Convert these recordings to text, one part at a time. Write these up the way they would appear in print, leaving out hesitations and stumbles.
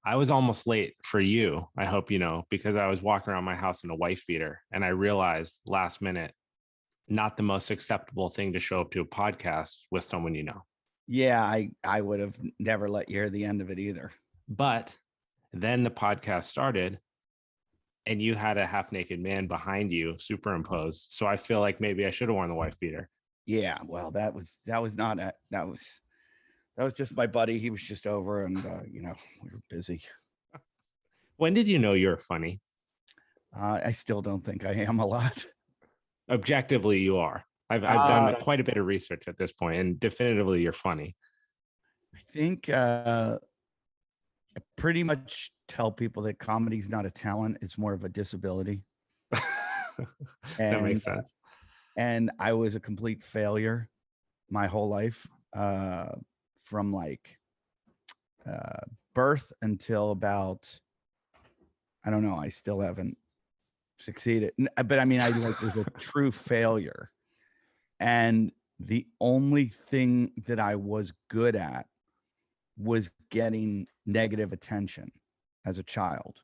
I was almost late for you. I hope you know, because I was walking around my house in a wife beater and I realized last minute, not the most acceptable thing to show up to a podcast with someone you know. Yeah, I would have never let you hear the end of it either. But then the podcast started and you had a half naked man behind you superimposed. So I feel like maybe I should have worn the wife beater. Yeah, well, that was not a, that was just my buddy. He was just over, and we were busy. When did you know you're funny? I still don't think I am a lot. Objectively, you are. I've done quite a bit of research at this point, and definitively, you're funny. I think I pretty much tell people that comedy is not a talent; it's more of a disability. That makes sense. And I was a complete failure my whole life, from like birth until about, I don't know. I still haven't succeeded, but I mean, I was a true failure. And the only thing that I was good at was getting negative attention as a child.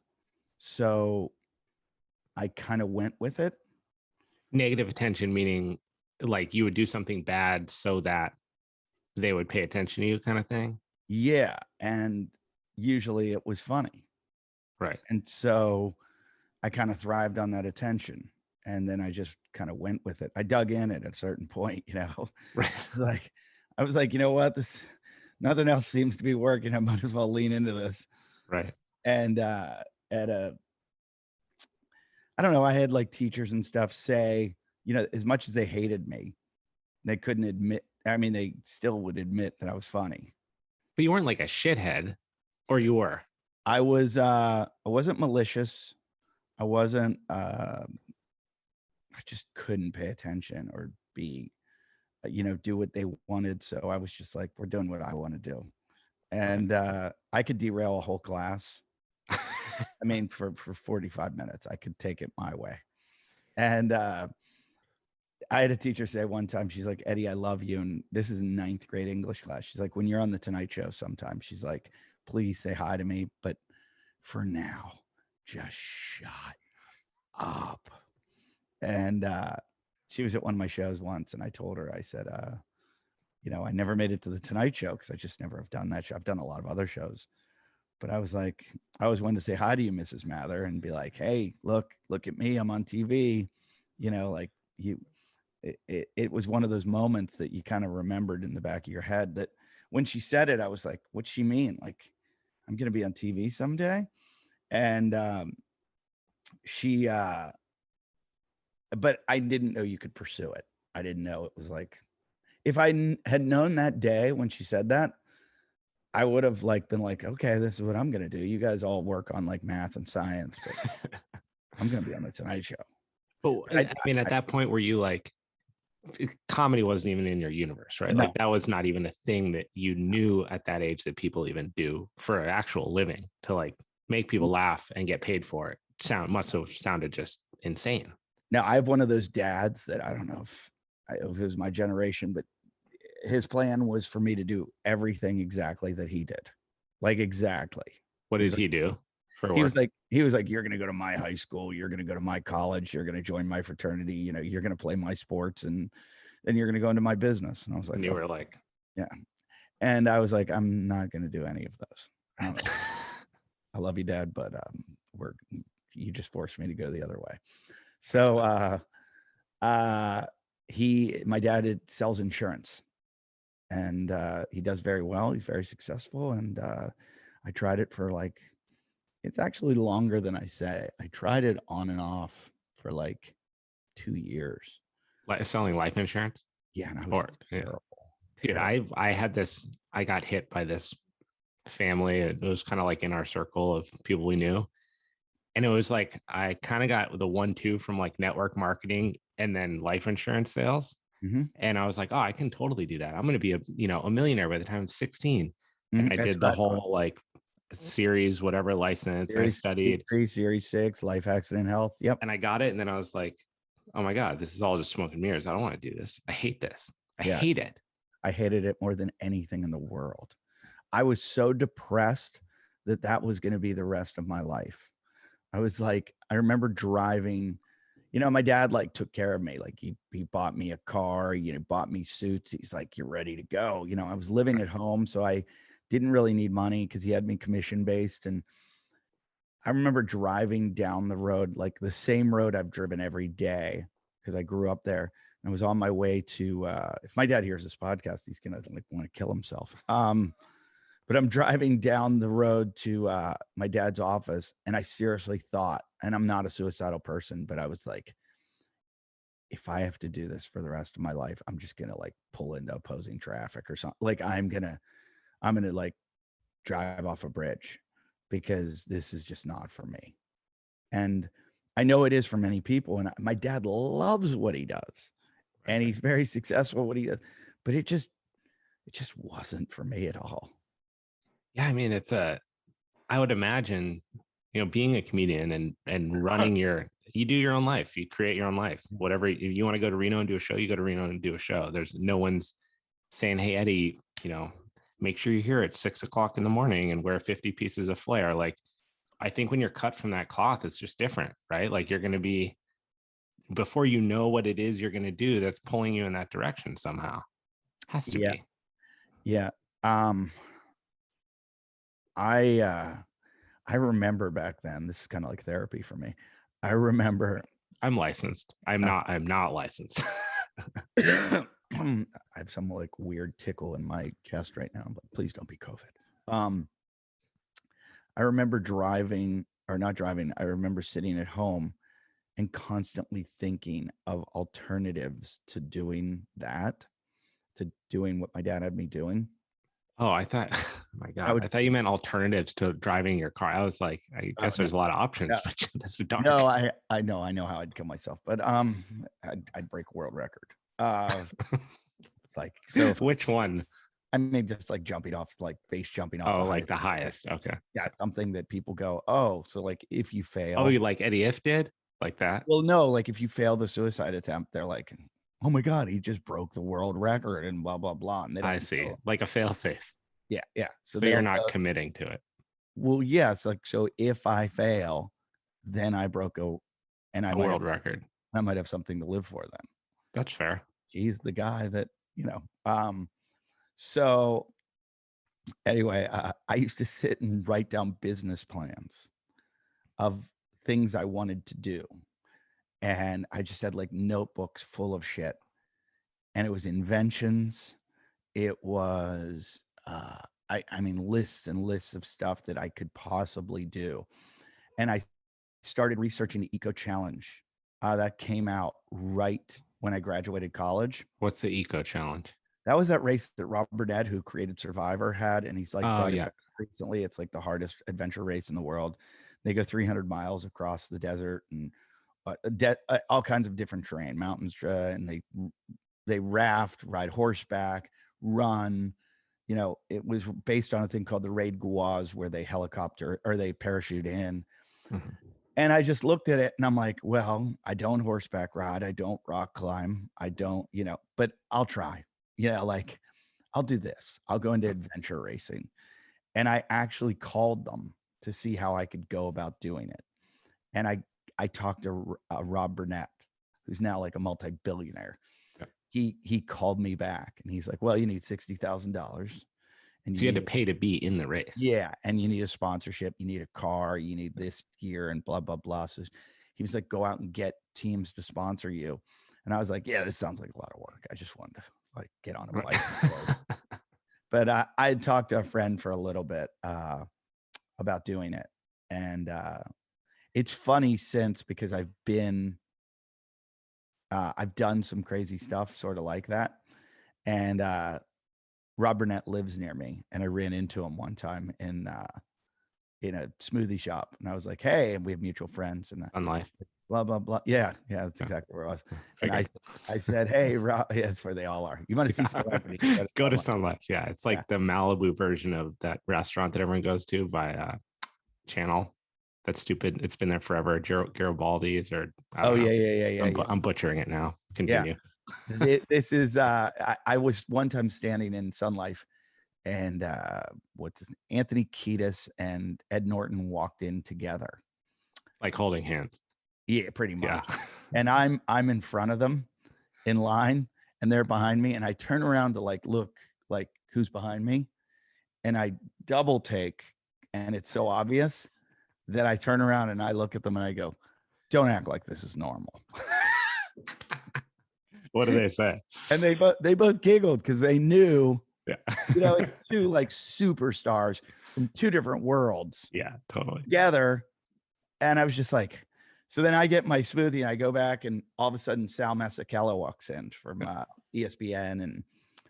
So I kind of went with it. Negative attention, meaning like you would do something bad so that they would pay attention to you, kind of thing. Yeah. And usually it was funny. Right. And so I kind of thrived on that attention. And then I just kind of went with it. I dug in at a certain point, Right. I was like, you know what? Nothing else seems to be working. I might as well lean into this. Right. And I don't know, I had like teachers and stuff say, as much as they hated me, they couldn't admit, they still would admit that I was funny. But you weren't like a shithead, or you were? I wasn't malicious. I wasn't, I just couldn't pay attention or be, do what they wanted. So I was just like, we're doing what I want to do. And I could derail a whole class. For 45 minutes, I could take it my way. And I had a teacher say one time, she's like, Eddie, I love you. And this is 9th grade English class. She's like, when you're on the Tonight Show sometime, she's like, please say hi to me. But for now, just shut up. And she was at one of my shows once, and I told her, I said, I never made it to the Tonight Show because I just never have done that show. I've done a lot of other shows, but I was like, I always wanted to say hi to you, Mrs. Mather, and be like, hey, look at me, I'm on TV. It was one of those moments that you kind of remembered in the back of your head, that when she said it, I was like, what's she mean? Like, I'm going to be on TV someday. And but I didn't know you could pursue it. I didn't know it was like, if I had known that day when she said that, I would have been like, okay, this is what I'm going to do. You guys all work on like math and science, but I'm going to be on the Tonight Show. But at that point, were you like, comedy wasn't even in your universe, right? No. Like that was not even a thing that you knew at that age that people even do for an actual living, to like make people laugh and get paid for it. Must have sounded just insane. Now, I have one of those dads that I don't know if it was my generation, but his plan was for me to do everything exactly that he did. Like, exactly. What did he do? He was like, you're going to go to my high school. You're going to go to my college. You're going to join my fraternity. You're going to play my sports, and then you're going to go into my business. And I was like, and you were like, yeah. And I was like, I'm not going to do any of those. I love you, Dad, but you just forced me to go the other way. So my dad sells insurance, and he does very well. He's very successful. And I tried it for it's actually longer than I say. I tried it on and off for 2 years. Like selling life insurance? Yeah. And I was terrible. Dude, I had this, I got hit by this family. It was kind of like in our circle of people we knew. And it was like, I kind of got the 1-2 from like network marketing and then life insurance sales. Mm-hmm. And I was like, oh, I can totally do that. I'm going to be a millionaire by the time I'm 16. And I did the whole series, whatever license. I studied Series 6, life, accident, health. Yep. And I got it. And then I was like, oh my God, this is all just smoke and mirrors. I don't want to do this. I hate this. I hate it. I hated it more than anything in the world. I was so depressed that was going to be the rest of my life. I was like, I remember driving, my dad like took care of me. Like he bought me a car, bought me suits. He's like, you're ready to go. I was living at home, so I didn't really need money because he had me commission based. And I remember driving down the road, like the same road I've driven every day because I grew up there. And I was on my way to, if my dad hears this podcast, he's going to like want to kill himself. But I'm driving down the road to my dad's office, and I seriously thought, and I'm not a suicidal person, but I was like, if I have to do this for the rest of my life, I'm just gonna like pull into opposing traffic or something. Like I'm gonna like drive off a bridge because this is just not for me. And I know it is for many people. And my dad loves what he does, and he's very successful at what he does, but it just wasn't for me at all. Yeah, I mean, I would imagine, being a comedian and running you do your own life, you create your own life. Whatever you want to go to Reno and do a show, you go to Reno and do a show. There's no one's saying, hey, Eddie, make sure you're here at 6 o'clock in the morning and wear 50 pieces of flair. Like, I think when you're cut from that cloth, it's just different, right? Like you're going to be, before you know what it is you're going to do, that's pulling you in that direction somehow. Has to be. Yeah. I remember back then, this is kind of like therapy for me. I remember I'm licensed. I'm not licensed. I have some like weird tickle in my chest right now, but please don't be COVID. I remember I remember sitting at home and constantly thinking of alternatives to doing that, to doing what my dad had me doing. Oh, I thought, my God, I thought you meant alternatives to driving your car. I was like, I guess there's a lot of options, but that's dark. No, I know how I'd kill myself, but I'd break a world record. It's like, so which one? I mean, just like jumping off, like base jumping off. Oh, like the highest. Okay. Yeah, something that people go, oh, so like if you fail. Oh, you like Eddie Ifft did? Like that? Well, no, like if you fail the suicide attempt, they're like, oh my God, he just broke the world record and blah, blah, blah. And I see. Like a fail safe. Yeah. So you're not committing to it. Well, yes. Like, so if I fail, then I broke a world record. I might have something to live for then. That's fair. He's the guy that, so anyway, I used to sit and write down business plans of things I wanted to do. And I just had like notebooks full of shit. And it was inventions. It was, I mean, lists and lists of stuff that I could possibly do. And I started researching the Eco Challenge. That came out right when I graduated college. What's the Eco Challenge? That was that race that Rob Burnett, who created Survivor, had. And he's like, recently, it's like the hardest adventure race in the world. They go 300 miles across the desert and all kinds of different terrain, mountains, and they raft, ride horseback, run. It was based on a thing called the Raid Gauze, where they helicopter or they parachute in. Mm-hmm. And I just looked at it and I'm like, well, I don't horseback ride. I don't rock climb. I don't, but I'll try. Like I'll do this. I'll go into adventure racing. And I actually called them to see how I could go about doing it. And I talked to Rob Burnett, who's now like a multi-billionaire. Yeah. He called me back and he's like, well, you need $60,000. And so you had to pay to be in the race. Yeah. And you need a sponsorship. You need a car. You need this gear and blah, blah, blah. So he was like, go out and get teams to sponsor you. And I was like, yeah, this sounds like a lot of work. I just wanted to like get on a bike. But I had talked to a friend for a little bit about doing it. And it's funny since, because I've done some crazy stuff sort of like that. And Rob Burnett lives near me, and I ran into him one time in a smoothie shop, and I was like, hey, and we have mutual friends, and on life, blah, blah, blah. Yeah, that's exactly where I was. And I said, hey, Rob, yeah, that's where they all are. You want to see celebrity? Go to Sun Life. Yeah, it's like the Malibu version of that restaurant that everyone goes to by Channel. That's stupid. It's been there forever. Garibaldi's or yeah. I'm butchering it now. Continue. Yeah. This is I was one time standing in Sun Life and Anthony Kiedis and Ed Norton walked in together. Like holding hands. Yeah, pretty much. Yeah. And I'm in front of them in line, and they're behind me, and I turn around to like look like who's behind me, and I double take, and it's so obvious that I turn around and I look at them and I go, "Don't act like this is normal." What do they say? And they both giggled because they knew, Yeah. it's two like superstars from two different worlds Yeah, totally. together. And I was just like, so then I get my smoothie and I go back, and all of a sudden Sal Masekela walks in from ESPN, and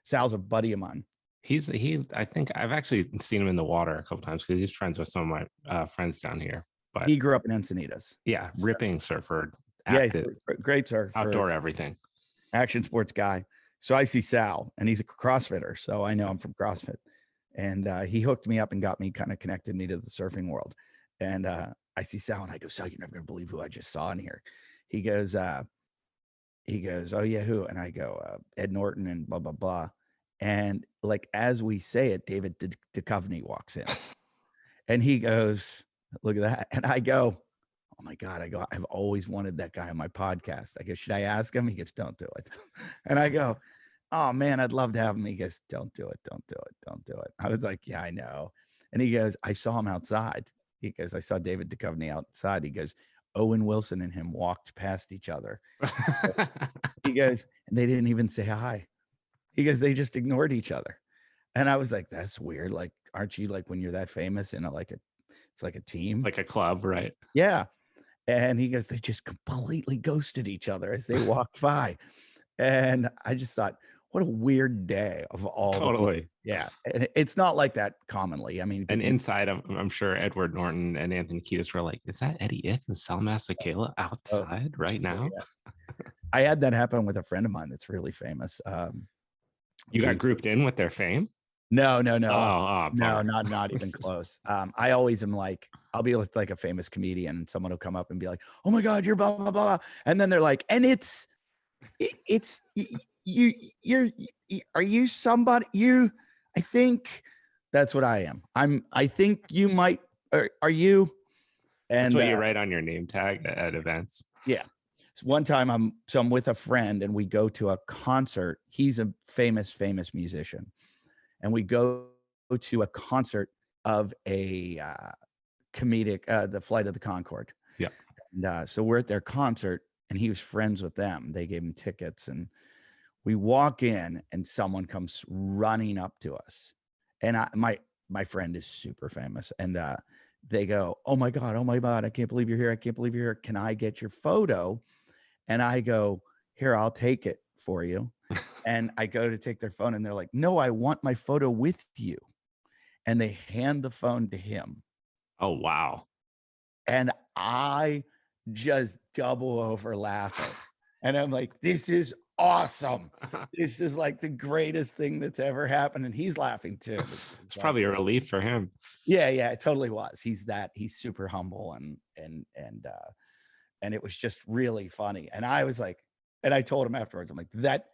Sal's a buddy of mine. I think I've actually seen him in the water a couple times because he's friends with some of my friends down here. But he grew up in Encinitas. Yeah, ripping surfer, active, great surfer, outdoor everything, action sports guy. So I see Sal, and he's a CrossFitter, so I know him from CrossFit, and he hooked me up and got me kind of connected me to the surfing world. And I see Sal, and I go, "Sal, you're never gonna believe who I just saw in here." He goes, "Oh yeah, who?" And I go, "Ed Norton and blah blah blah." And like as we say it, David Duchovny walks in, and he goes, "Look at that!" And I go, "Oh my God." I go, "I've always wanted that guy on my podcast." I go, "Should I ask him?" He goes, "Don't do it." And I go, "Oh man, I'd love to have him." He goes, "Don't do it. Don't do it. Don't do it." I was like, "Yeah, I know." And he goes, "I saw him outside." He goes, "I saw David Duchovny outside." He goes, "Owen Wilson and him walked past each other." He goes, "And they didn't even say hi." He goes, "They just ignored each other." And I was like, "That's weird. Like, aren't you like when you're that famous in it's like a team, like a club, right?" Yeah. And he goes, "They just completely ghosted each other as they walked by." And I just thought, what a weird day of all. Totally. Yeah. And it's not like that commonly. I mean, and inside, I'm sure Edward Norton and Anthony Kiedis were like, "Is that Eddie Ifft and Sal Masekela outside right now?" Yeah. I had that happen with a friend of mine that's really famous. You got grouped in with their fame? No. Oh, No, bummer. not even close. I always am like, I'll be with like a famous comedian, and someone will come up and be like, "Oh my God, you're blah, blah, blah." And then they're like, "And it's you're are you somebody, I think that's what I am. I think you might, are you?" And that's what you write on your name tag at events. Yeah. So one time I'm with a friend, and we go to a concert. He's a famous musician. And we go to a concert of a comedic, the Flight of the Conchord. Yeah. And so we're at their concert, and he was friends with them. They gave him tickets, and we walk in, and someone comes running up to us. And my friend is super famous. And they go, "Oh my God, I can't believe you're here. I can't believe you're here. Can I get your photo?" And I go, "Here, I'll take it for you." And I go to take their phone, and they're like, "No, I want my photo with you." And they hand the phone to him. Oh, wow. And I just double over laughing. And I'm like, "This is awesome. This is like the greatest thing that's ever happened." And he's laughing too. It's probably a relief for him. Yeah, it totally was. He's super humble, and it was just really funny. And I was like, and I told him afterwards, I'm like, that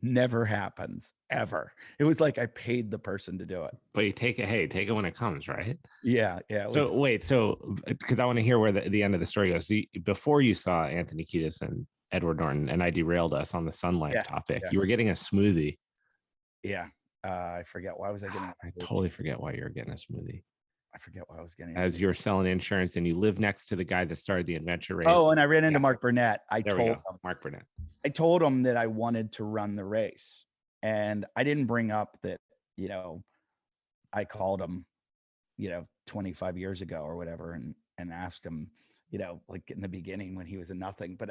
never happens ever. It was like I paid the person to do it. But you take it when it comes, right? Yeah. So because I want to hear where the end of the story goes. So before you saw Anthony Kiedis and Edward Norton, and I derailed us on the sunlight topic, you were getting a smoothie. Yeah. I forget. Why was I getting? I totally forget why you were getting a smoothie. I forget why I was getting. As you were selling insurance, and you live next to the guy that started the adventure race. Oh, and I ran into Mark Burnett. Mark Burnett. I told him that I wanted to run the race, and I didn't bring up that, I called him, 25 years ago or whatever, and asked him, like in the beginning when he was a nothing, but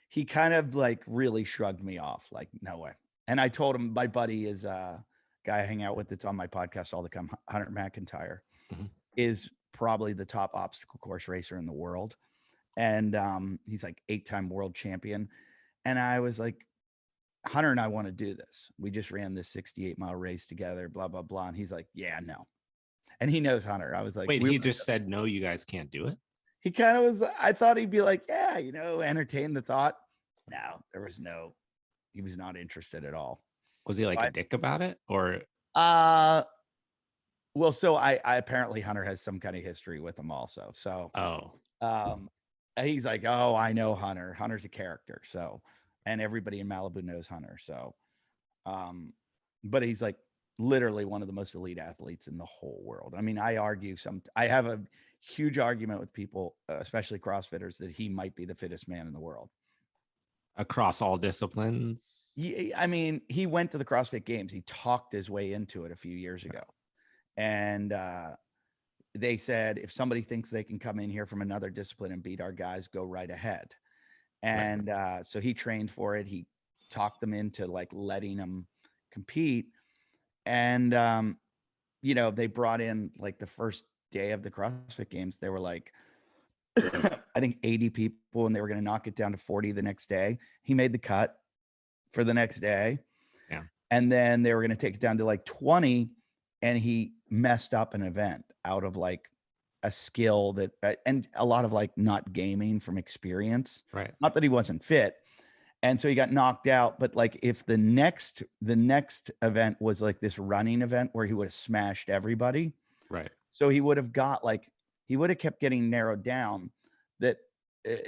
he kind of like really shrugged me off, like, "No way." And I told him my buddy is a guy I hang out with that's on my podcast all the time, Hunter McIntyre, is probably the top obstacle course racer in the world. And he's like 8-time world champion. And I was like, "Hunter and I want to do this. We just ran this 68-mile race together, blah, blah, blah." And he's like, "Yeah, no." And he knows Hunter. I was like, "Wait, he just said, no, you guys can't do it?" He kind of was, I thought he'd be like, "Yeah, entertain the thought." No, he was not interested at all. Was he like a dick about it, or? Well, so I apparently Hunter has some kind of history with him also. So Oh, um he's like, oh, I know Hunter. Hunter's a character. So and everybody in Malibu knows Hunter. So um, but he's like literally one of the most elite athletes in the whole world. I mean, I have a huge argument with people, especially CrossFitters, that he might be the fittest man in the world. across all disciplines. I mean, he went to the CrossFit Games. He talked his way into it a few years ago. And they said, if somebody thinks they can come in here from another discipline and beat our guys, go right ahead. And so he trained for it. He talked them into like letting them compete. And, you know, they brought in like the first day of the CrossFit Games, they were like, I think 80 people, and they were going to knock it down to 40 the next day. He made the cut for the next day. Yeah. And then they were going to take it down to like 20, and he messed up an event out of like a skill that, and a lot of like not gaming from experience. Right. Not that he wasn't fit. And so he got knocked out. But like if the next event was like this running event where he would have smashed everybody. Right. So he would have got like, he would have kept getting narrowed down. That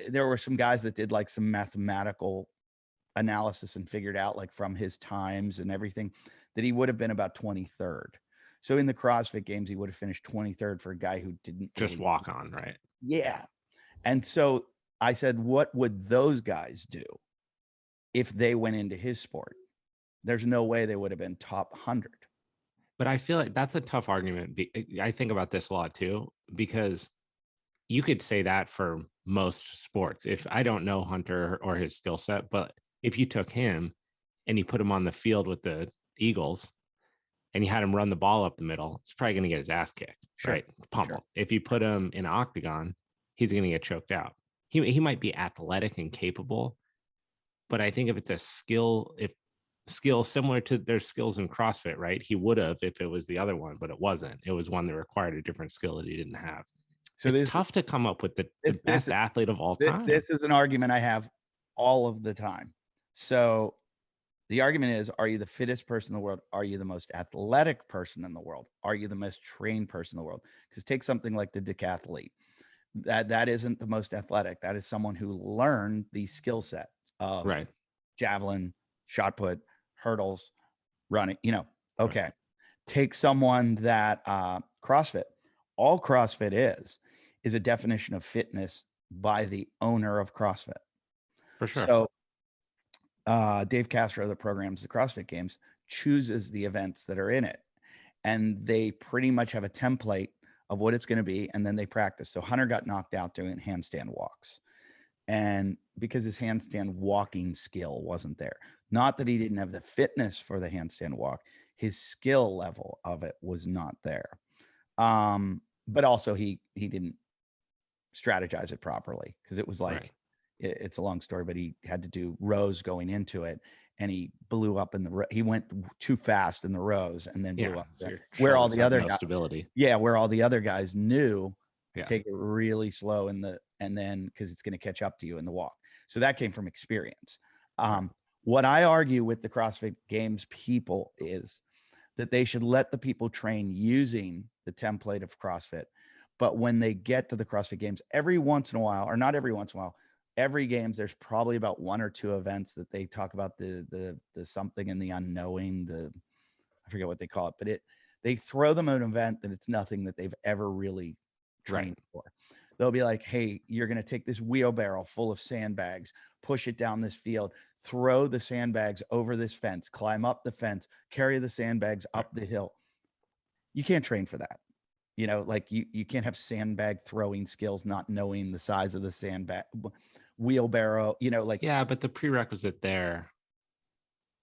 there were some guys that did like some mathematical analysis and figured out like from his times and everything that he would have been about 23rd. So in the CrossFit Games, he would have finished 23rd for a guy who didn't Just really walk on, right? Yeah. And so I said, what would those guys do if they went into his sport? There's no way they would have been top 100. But I feel like that's a tough argument. I think about this a lot too, because you could say that for most sports. If I don't know Hunter or his skill set, but if you took him and you put him on the field with the Eagles and you had him run the ball up the middle, it's probably going to get his ass kicked, Sure. right? Pummel. Sure. If you put him in an octagon, he's going to get choked out. He might be athletic and capable, but I think if it's a skill similar to their skills in CrossFit, right? He would have if it was the other one, but it wasn't. It was one that required a different skill that he didn't have. So it's tough to come up with the best athlete of all time. This is an argument I have all of the time. So the argument is, are you the fittest person in the world? Are you the most athletic person in the world? Are you the most trained person in the world? Because take something like the decathlete. That isn't the most athletic. That is someone who learned the skill set of right. javelin, shot put, hurdles, running, you know. Okay. Right. Take someone that CrossFit. All CrossFit is a definition of fitness by the owner of CrossFit. For sure. So Dave Castro, that programs the CrossFit Games, chooses the events that are in it. And they pretty much have a template of what it's going to be. And then they practice. So Hunter got knocked out doing handstand walks. And because his handstand walking skill wasn't there, not that he didn't have the fitness for the handstand walk, his skill level of it was not there. But also he didn't strategize it properly, because it was like, it's a long story, but he had to do rows going into it, and he blew up in he went too fast in the rows and then blew up where all the other guys, stability. Where all the other guys knew, take it really slow and then because it's going to catch up to you in the walk. So that came from experience. What I argue with the CrossFit Games people is that they should let the people train using the template of CrossFit. But when they get to the CrossFit Games, every once in a while, or not every once in a while, every games, there's probably about one or two events that they talk about the something in the unknowing, I forget what they call it, but they throw them an event that it's nothing that they've ever really trained for. They'll be like, hey, you're going to take this wheelbarrow full of sandbags, push it down this field, throw the sandbags over this fence, climb up the fence, carry the sandbags up the hill. You can't train for that. You know, like you can't have sandbag throwing skills, not knowing the size of the sandbag, wheelbarrow, you know, like. Yeah, but the prerequisite there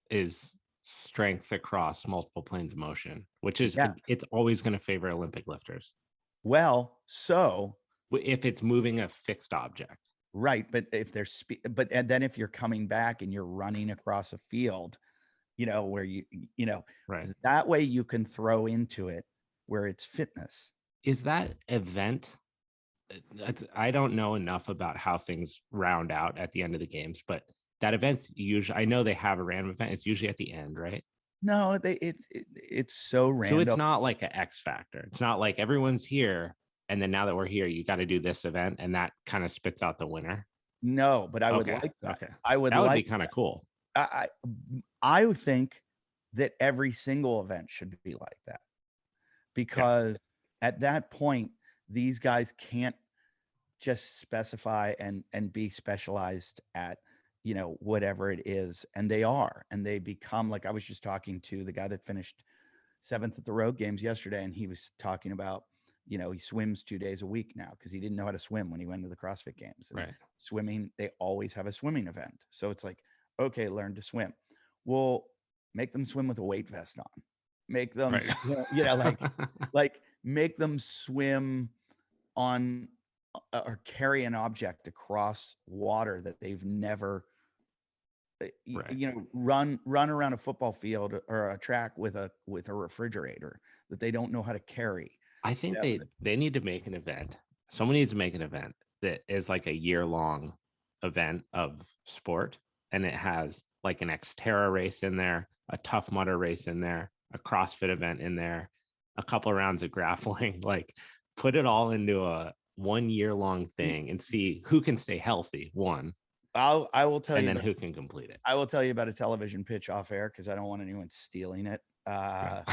is strength across multiple planes of motion, which is, it's always going to favor Olympic lifters. Well, so if it's moving a fixed object. Right. But if there's and then if you're coming back and you're running across a field, you know, where that way you can throw into it where it's fitness. Is that event? I don't know enough about how things round out at the end of the games, but that event's usually, I know they have a random event. It's usually at the end, right? No, it's so So random. it's not like an X factor. It's not like everyone's here, and then now that we're here, you got to do this event, and that kind of spits out the winner. No, but I would Okay, like that. okay, I would that would be like kind of cool. I would think that every single event should be like that, because at that point, these guys can't just specify and be specialized at, you know, whatever it is, and they become, like, I was just talking to the guy that finished 7th at the road games yesterday, and he was talking about, you know, he swims 2 days a week now because he didn't know how to swim when he went to the CrossFit games. And Right. swimming, they always have a swimming event, so it's like, okay, learn to swim. Well, make them swim with a weight vest on. Make them, Right. like make them swim on or carry an object across water that they've never, Right. you know, run around a football field or a track with a refrigerator that they don't know how to carry. I think Yeah. they need to make an event. Someone needs to make an event that is like a year-long event of sport, and it has like an Xterra race in there, a Tough Mudder race in there, a CrossFit event in there, a couple of rounds of grappling. Like, put it all into a 1 year long thing and see who can stay healthy. One, I will tell and you then about, who can complete it. I will tell you about a television pitch off air because I don't want anyone stealing it. Yeah.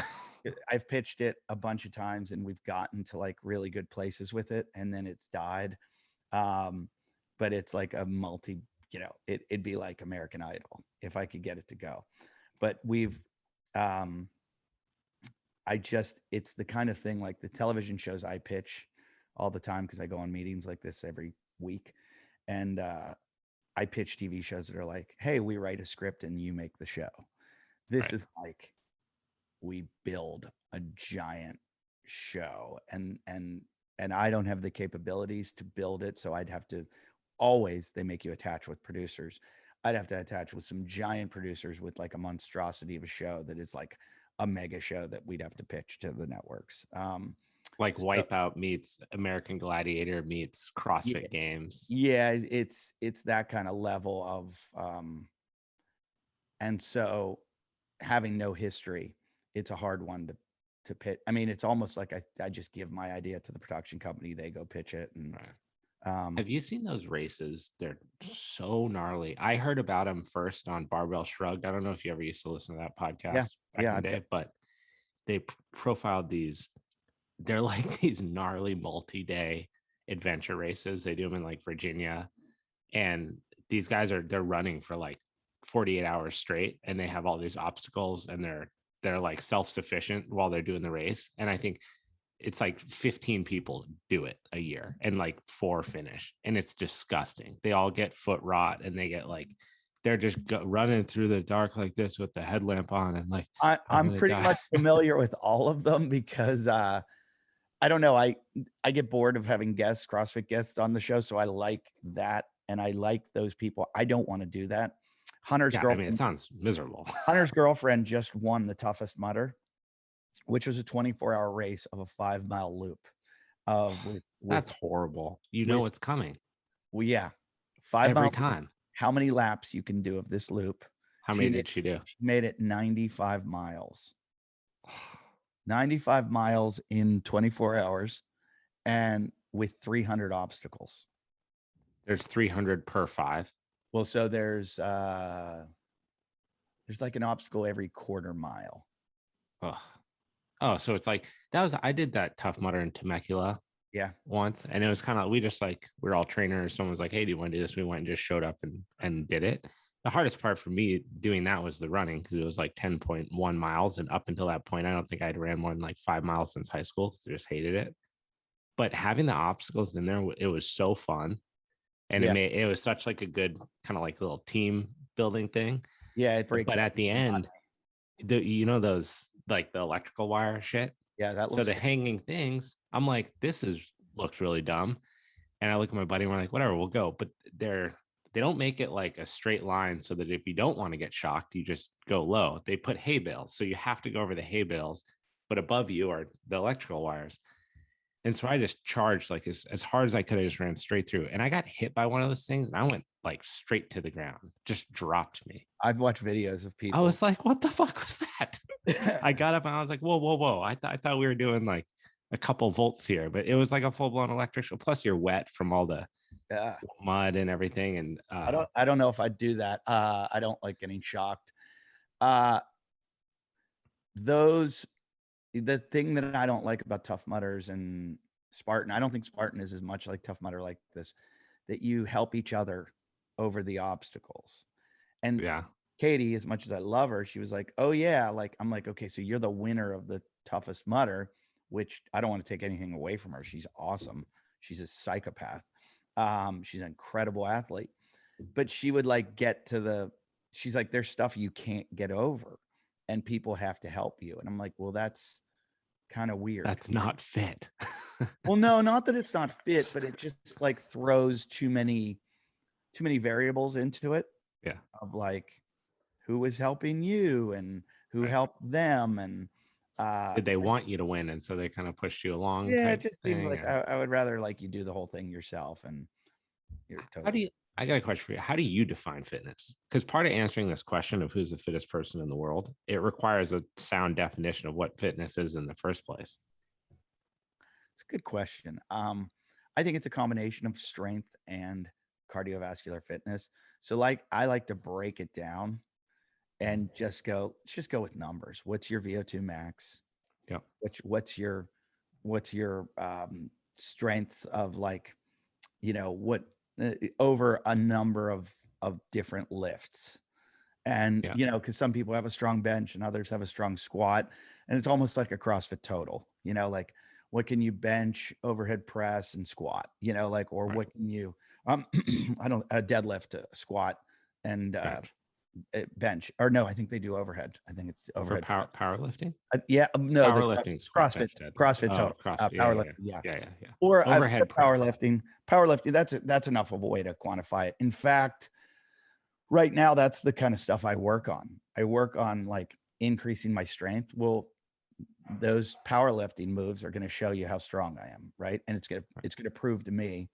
I've pitched it a bunch of times and we've gotten to like really good places with it, and then it's died. But it's like a multi, you know, it'd be like American Idol if I could get it to go. But we've, it's the kind of thing, like the television shows I pitch all the time because I go on meetings like this every week. And I pitch TV shows that are like, hey, we write a script and you make the show. This Right. is like, we build a giant show, and I don't have the capabilities to build it. So I'd have to always, they make you attach with producers. I'd have to attach with some giant producers with like a monstrosity of a show that is like a mega show that we'd have to pitch to the networks. Like So, Wipeout meets American Gladiator meets CrossFit Games. yeah, it's that kind of level of, and so having no history, it's a hard one to pitch. I mean, it's almost like I just give my idea to the production company, they go pitch it. And Right. Have you seen those races? They're so gnarly. I heard about them first on Barbell Shrugged. I don't know if you ever used to listen to that podcast back in the day, but they profiled these. They're like these gnarly multi-day adventure races. They do them in like Virginia, and these guys they're running for like 48 hours straight, and they have all these obstacles, and they're like self-sufficient while they're doing the race. And I think it's like 15 people do it a year, and like 4 finish, and it's disgusting. They all get foot rot, and they get like, they're just running through the dark like this with the headlamp on, and like, I'm pretty much familiar with all of them because I don't know, I get bored of having guests, CrossFit guests on the show, so I like that, and I like those people. I don't want to do that. Hunter's girlfriend, I mean, it sounds miserable. Hunter's girlfriend just won the Toughest Mudder, which was a 24-hour race of a 5-mile loop. That's horrible. You know what's coming. Well, yeah, 5 every miles time. How many laps you can do of this loop? How many did she do? She made it 95 miles. 95 miles in 24 hours, and with 300 obstacles. There's 300 per 5. Well, so there's like an obstacle every quarter mile. Oh, so it's like I did that Tough Mudder in Temecula once, and it was kind of, we're all trainers. Someone was like, hey, do you want to do this? We went and just showed up and did it. The hardest part for me doing that was the running, because it was like 10.1 miles, and up until that point I don't think I'd ran more than like 5 miles since high school because I just hated it. But having the obstacles in there, it was so fun, and it was such like a good kind of like little team building thing. Yeah, it breaks. But at the end, those like the electrical wire shit. Yeah, that looks. So the hanging things, I'm like, looks really dumb. And I look at my buddy and we're like, whatever, we'll go. But they don't make it like a straight line so that if you don't want to get shocked, you just go low. They put hay bales, so you have to go over the hay bales, but above you are the electrical wires. And so I just charged like as hard as I could. I just ran straight through, and I got hit by one of those things, and I went like straight to the ground, just dropped me. I've watched videos of I people. was like, what the fuck was that? I got up and I was like, whoa, whoa, whoa. I thought we were doing like a couple volts here, but it was like a full-blown electric show. Plus you're wet from all the Yeah. mud and everything. And I don't know if I'd do that. I don't like getting shocked. The thing that I don't like about Tough Mudders and Spartan, I don't think Spartan is as much like Tough Mudder like this, that you help each other over the obstacles. And yeah, Katie, as much as I love her, she was like, oh yeah, like I'm like, okay, so you're the winner of the toughest mudder, which I don't want to take anything away from her. She's awesome. She's a psychopath. She's an incredible athlete. But she would like get to she's like, there's stuff you can't get over and people have to help you. And I'm like, well, that's kind of weird. that's not fit. Well, no, not that it's not fit, but it just like throws too many variables into it. Yeah. Of like who was helping you and who helped them. And did they want you to win? And so they kind of pushed you along. yeah, it just seems like I would rather like you do the whole thing yourself. And you're totally. I got a question for you. How do you define fitness? Because part of answering this question of who's the fittest person in the world, it requires a sound definition of what fitness is in the first place. It's a good question. I think it's a combination of strength and cardiovascular fitness. So like I like to break it down and just go with numbers. What's your VO2 max? Yeah. What's your strength of like, what over a number of different lifts. And, because some people have a strong bench and others have a strong squat. And it's almost like a CrossFit total, like what can you bench, overhead press, and squat, or what can you, I don't, deadlift, squat, and bench, or no, I think they do overhead. I think it's overhead. For powerlifting? Yeah. No, powerlifting, CrossFit total. Powerlifting. Yeah. Or overhead powerlifting. That's enough of a way to quantify it. In fact, right now, that's the kind of stuff I work on. I work on like increasing my strength. Well, those powerlifting moves are going to show you how strong I am, right? And it's going to prove to me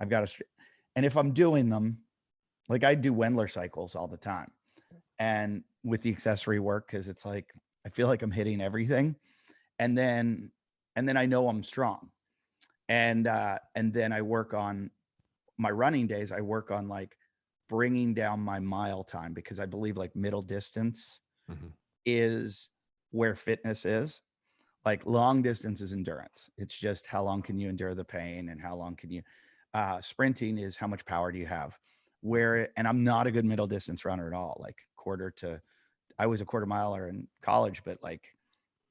I've got and if I'm doing them, like I do Wendler cycles all the time, and with the accessory work, because it's like I feel like I'm hitting everything, and then I know I'm strong, and then I work on my running days. I work on like bringing down my mile time, because I believe like middle distance is where fitness is. Like long distance is endurance. It's just how long can you endure the pain, and how long can you sprinting is how much power do you have. And I'm not a good middle distance runner at all. Like I was a quarter miler in college, but like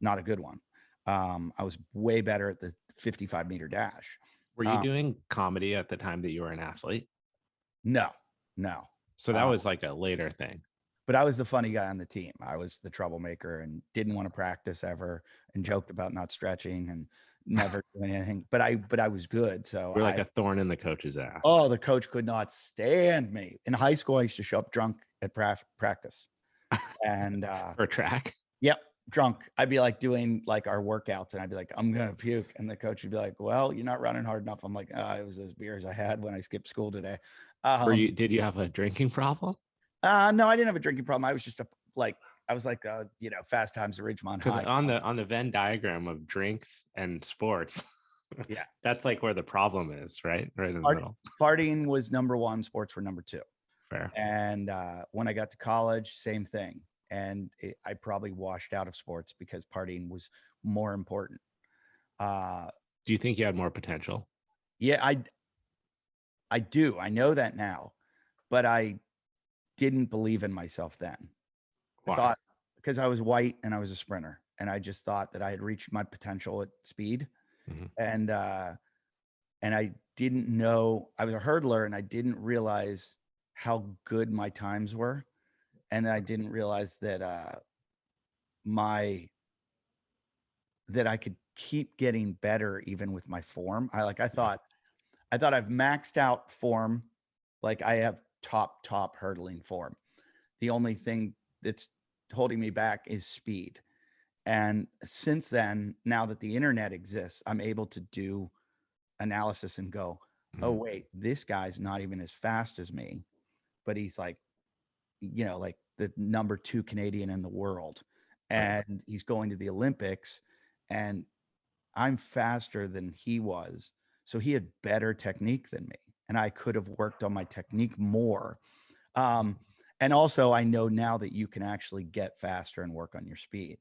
not a good one. I was way better at the 55-meter dash. Were you doing comedy at the time that you were an athlete? No. So that was like a later thing. But I was the funny guy on the team. I was the troublemaker and didn't want to practice ever, and joked about not stretching and never doing anything. But I was good. So you're like a thorn in the coach's ass. Oh, the coach could not stand me. In high school, I used to show up drunk at practice. And for track. Yep. Drunk. I'd be like doing like our workouts, and I'd be like, I'm going to puke. And the coach would be like, well, you're not running hard enough. I'm like, it was those beers I had when I skipped school today. Did you have a drinking problem? No, I didn't have a drinking problem. I was just Fast Times at Ridgemont High. On the Venn diagram of drinks and sports, yeah, that's like where the problem is, right? Right in the middle. Partying was number one. Sports were number two. Fair. And when I got to college, same thing. And I probably washed out of sports because partying was more important. Do you think you had more potential? Yeah, I do. I know that now, but I didn't believe in myself then. Why? I thought because I was white and I was a sprinter, and I just thought that I had reached my potential at speed. And I didn't know I was a hurdler, and I didn't realize how good my times were. And I didn't realize that that I could keep getting better even with my form. I thought I've maxed out form. Like I have top hurdling form. The only thing that's holding me back is speed. And since then, now that the internet exists, I'm able to do analysis and go, oh, wait, this guy's not even as fast as me, but he's like, like the number 2 Canadian in the world. Right. And he's going to the Olympics, and I'm faster than he was. So he had better technique than me. And I could have worked on my technique more. And also I know now that you can actually get faster and work on your speed.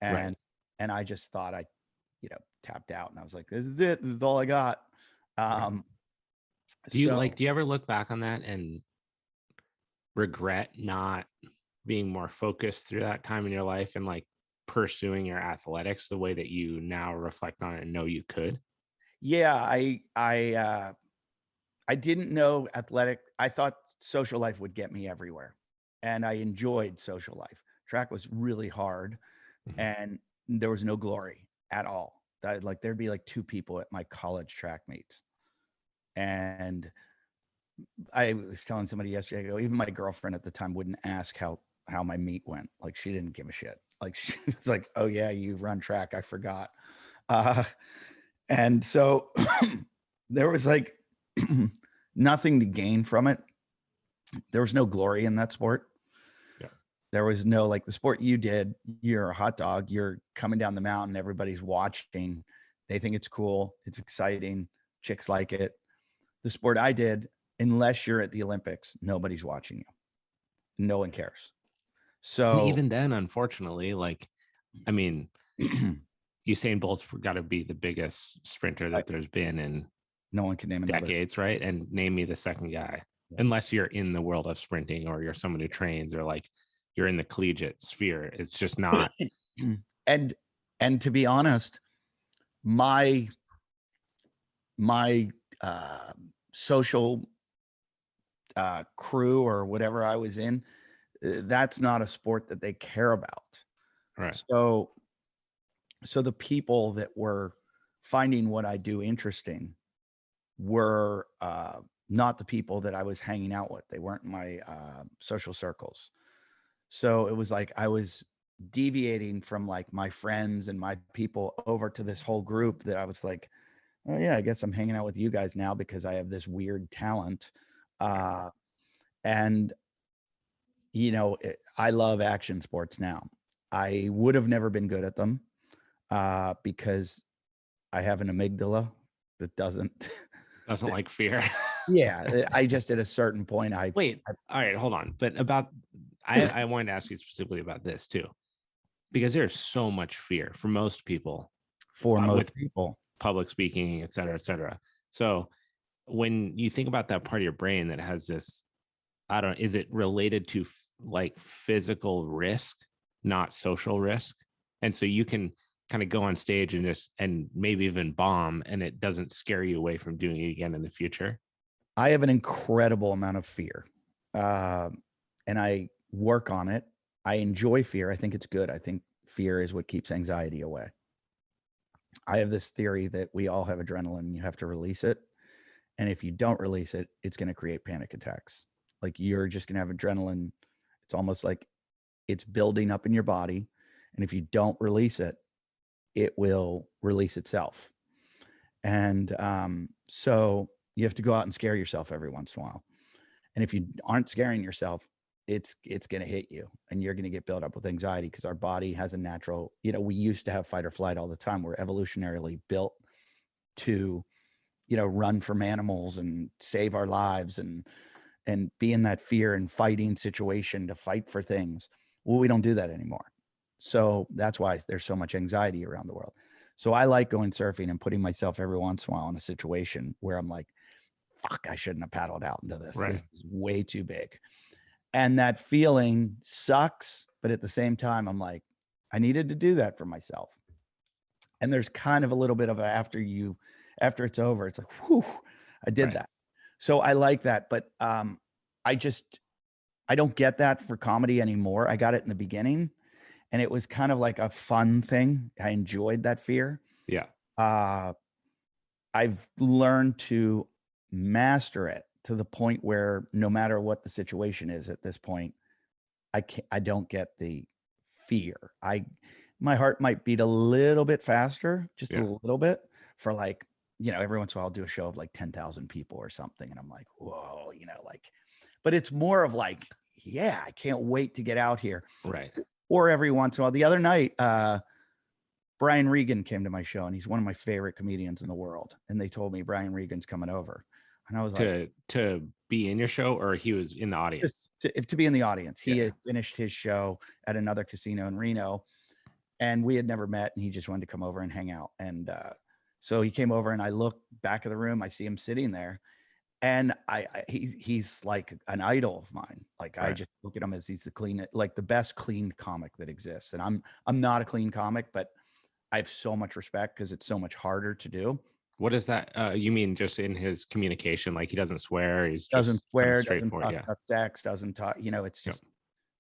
Right. And I just thought I, tapped out, and I was like, this is it. This is all I got. Right. So Do you ever look back on that and regret not being more focused through that time in your life and like pursuing your athletics the way that you now reflect on it and know you could? yeah, I didn't know athletic. I thought social life would get me everywhere. And I enjoyed social life. Track was really hard, Mhm. and there was no glory at all. Like there'd be like 2 people at my college track meets. And I was telling somebody yesterday, I go, even my girlfriend at the time wouldn't ask how my meet went. Like she didn't give a shit. Like she was like, oh yeah, you run track. I forgot. Uh, and so there was like nothing to gain from it. There was no glory in that sport. Yeah. There was no, like the sport you did, you're a hot dog, you're coming down the mountain, everybody's watching. They think it's cool. It's exciting. Chicks like it. The sport I did, unless you're at the Olympics, nobody's watching you. No one cares. And So even then, unfortunately, like, I mean, Usain Bolt's got to be the biggest sprinter that there's been in no one can name another. decades, right? And name me the second guy, Yeah. unless you're in the world of sprinting or you're someone who trains or like you're in the collegiate sphere. It's just not. And to be honest, my social crew or whatever I was in, that's not a sport that they care about. Right. So the people that were finding what I do interesting were not the people that I was hanging out with. They weren't my social circles. So it was like I was deviating from like my friends and my people over to this whole group that I was like, oh yeah, I guess I'm hanging out with you guys now because I have this weird talent. And I love action sports now. I would have never been good at them because I have an amygdala that doesn't Like fear. yeah, I just at a certain point Wait, all right, hold on. But I wanted to ask you specifically about this too, because there's so much fear for most people for most with people. public speaking, et cetera, et cetera. So when you think about that part of your brain that has this, I don't, is it related to like physical risk, not social risk? And so you can kind of go on stage and maybe even bomb, and it doesn't scare you away from doing it again in the future. I have an incredible amount of fear, and I work on it. I enjoy fear. I think it's good. I think fear is what keeps anxiety away. I have this theory that we all have adrenaline and you have to release it. And if you don't release it, it's going to create panic attacks. Like you're just going to have adrenaline. It's almost like it's building up in your body. And if you don't release it, it will release itself. And so you have to go out and scare yourself every once in a while. And if you aren't scaring yourself, it's going to hit you and you're going to get built up with anxiety because our body has a natural, we used to have fight or flight all the time. We're evolutionarily built to, run from animals and save our lives and be in that fear and fighting situation to fight for things. Well, we don't do that anymore. So that's why there's so much anxiety around the world. So I like going surfing and putting myself every once in a while in a situation where I'm like, fuck, I shouldn't have paddled out into this. Right. This is way too big. And that feeling sucks. But at the same time, I'm like, I needed to do that for myself. And there's kind of a little bit of after it's over, it's like, whew, I did that. So I like that. But I don't get that for comedy anymore. I got it in the beginning and it was kind of like a fun thing. I enjoyed that fear. Yeah. I've learned to master it to the point where no matter what the situation is at this point, I don't get the fear. My heart might beat a little bit faster, just a little bit for like, every once in a while I'll do a show of like 10,000 people or something. And I'm like, whoa, like, but it's more of like, yeah, I can't wait to get out here. Right. Or every once in a while. The other night, Brian Regan came to my show, and he's one of my favorite comedians in the world. And they told me Brian Regan's coming over. And I was like, to be in your show, or he was in the audience? To be in the audience. He Yeah. had finished his show at another casino in Reno, and we had never met, and he just wanted to come over and hang out. And so he came over, and I look back of the room, I see him sitting there, and he's like an idol of mine. Like, I just look at him as he's the best clean comic that exists. And I'm not a clean comic, but I have so much respect because it's so much harder to do. What is that? You mean just in his communication? Like, he doesn't swear. He's Doesn't just swear, kind of doesn't straightforward. talk about sex, doesn't talk, it's just,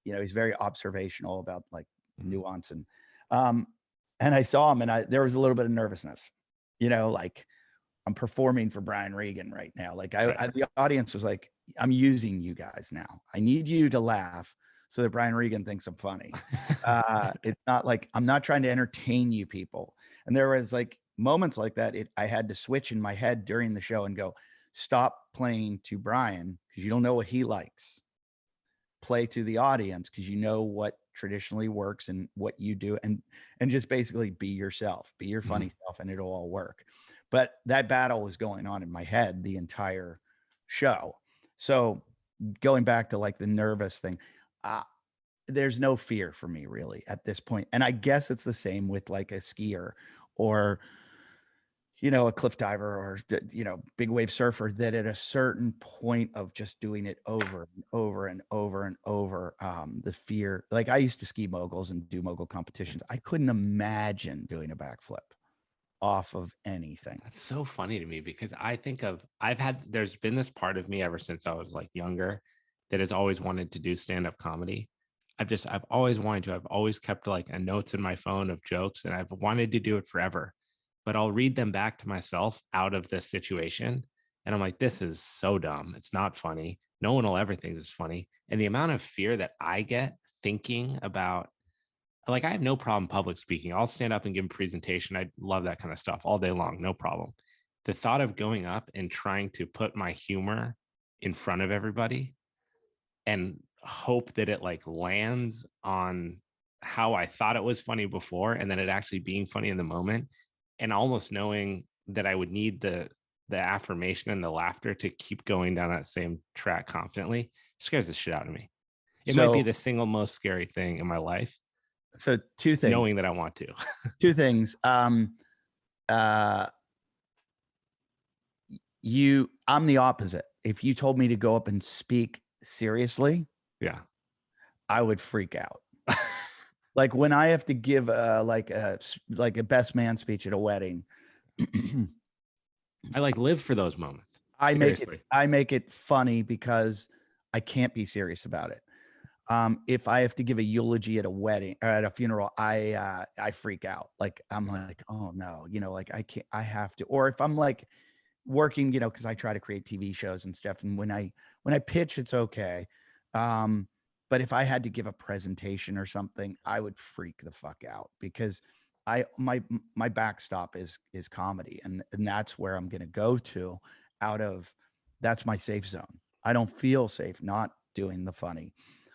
he's very observational about like nuance. And I saw him, and there was a little bit of nervousness, like, I'm performing for Brian Regan right now. Like, the audience was like, I'm using you guys now. I need you to laugh so that Brian Regan thinks I'm funny. It's not like, I'm not trying to entertain you people. And there was like moments like that. I had to switch in my head during the show and go, stop playing to Brian because you don't know what he likes. Play to the audience because you know what traditionally works and what you do, and just basically be yourself, be your funny self, and it'll all work. But that battle was going on in my head the entire show. So going back to like the nervous thing, there's no fear for me really at this point. And I guess it's the same with like a skier or, a cliff diver or, big wave surfer, that at a certain point of just doing it over and over and over and over, the fear, like I used to ski moguls and do mogul competitions. I couldn't imagine doing a backflip off of anything. That's so funny to me because there's been this part of me ever since I was like younger that has always wanted to do stand-up comedy. I've always wanted to. I've always kept like a notes in my phone of jokes, and I've wanted to do it forever. But I'll read them back to myself out of this situation, and I'm like, this is so dumb. It's not funny. No one will ever think it's funny. And the amount of fear that I get thinking about, like, I have no problem public speaking. I'll stand up and give a presentation. I love that kind of stuff all day long, no problem. The thought of going up and trying to put my humor in front of everybody and hope that it like lands on how I thought it was funny before, and then it actually being funny in the moment, and almost knowing that I would need the affirmation and the laughter to keep going down that same track confidently scares the shit out of me. It might be the single most scary thing in my life. So two things. Knowing that I want to. Two things. I'm the opposite. If you told me to go up and speak seriously, yeah, I would freak out. Like when I have to give a best man speech at a wedding, I like live for those moments. I make it funny because I can't be serious about it. If I have to give a eulogy at a wedding or at a funeral, I freak out. Like I'm like, oh no, like I have to. Or if I'm like working, because I try to create TV shows and stuff, and when I pitch, it's okay. But if I had to give a presentation or something, I would freak the fuck out because my backstop is comedy, and that's where I'm gonna go to. That's my safe zone. I don't feel safe not doing the funny.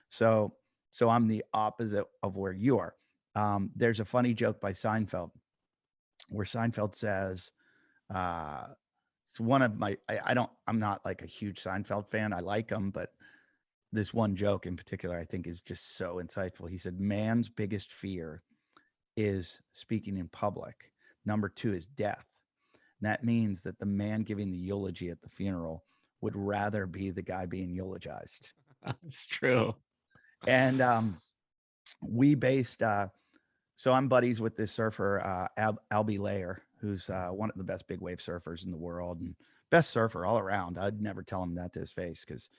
So I'm the opposite of where you are. There's a funny joke by Seinfeld where Seinfeld says, it's one of my, I'm not like a huge Seinfeld fan. I like him, but this one joke in particular, I think is just so insightful. He said, man's biggest fear is speaking in public. Number 2 is death. And that means that the man giving the eulogy at the funeral would rather be the guy being eulogized. It's true. And we based, so I'm buddies with this surfer, Albie Layer, who's one of the best big wave surfers in the world and best surfer all around. I'd never tell him that to his face because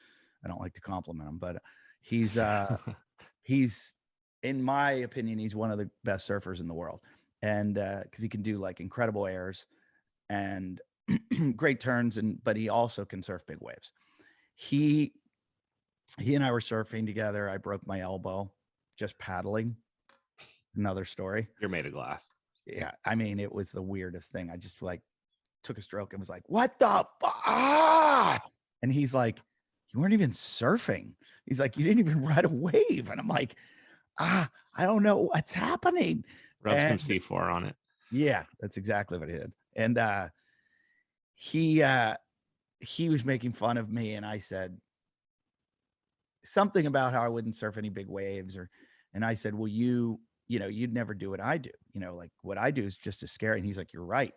I don't like to compliment him, but he's, in my opinion, he's one of the best surfers in the world. And because he can do like incredible airs and great turns, but he also can surf big waves. He and I were surfing together. I broke my elbow just paddling. Another story. You're made of glass. Yeah. I mean, it was the weirdest thing. I just like took a stroke and was like, what the fuck? And he's like, you weren't even surfing. He's like, you didn't even ride a wave. And I'm like, I don't know what's happening. Rub some C4 on it. Yeah, that's exactly what he did. And he was making fun of me, and I said something about how I wouldn't surf any big waves, and I said, well, you'd never do what I do. Like what I do is just as scary. And he's like, you're right.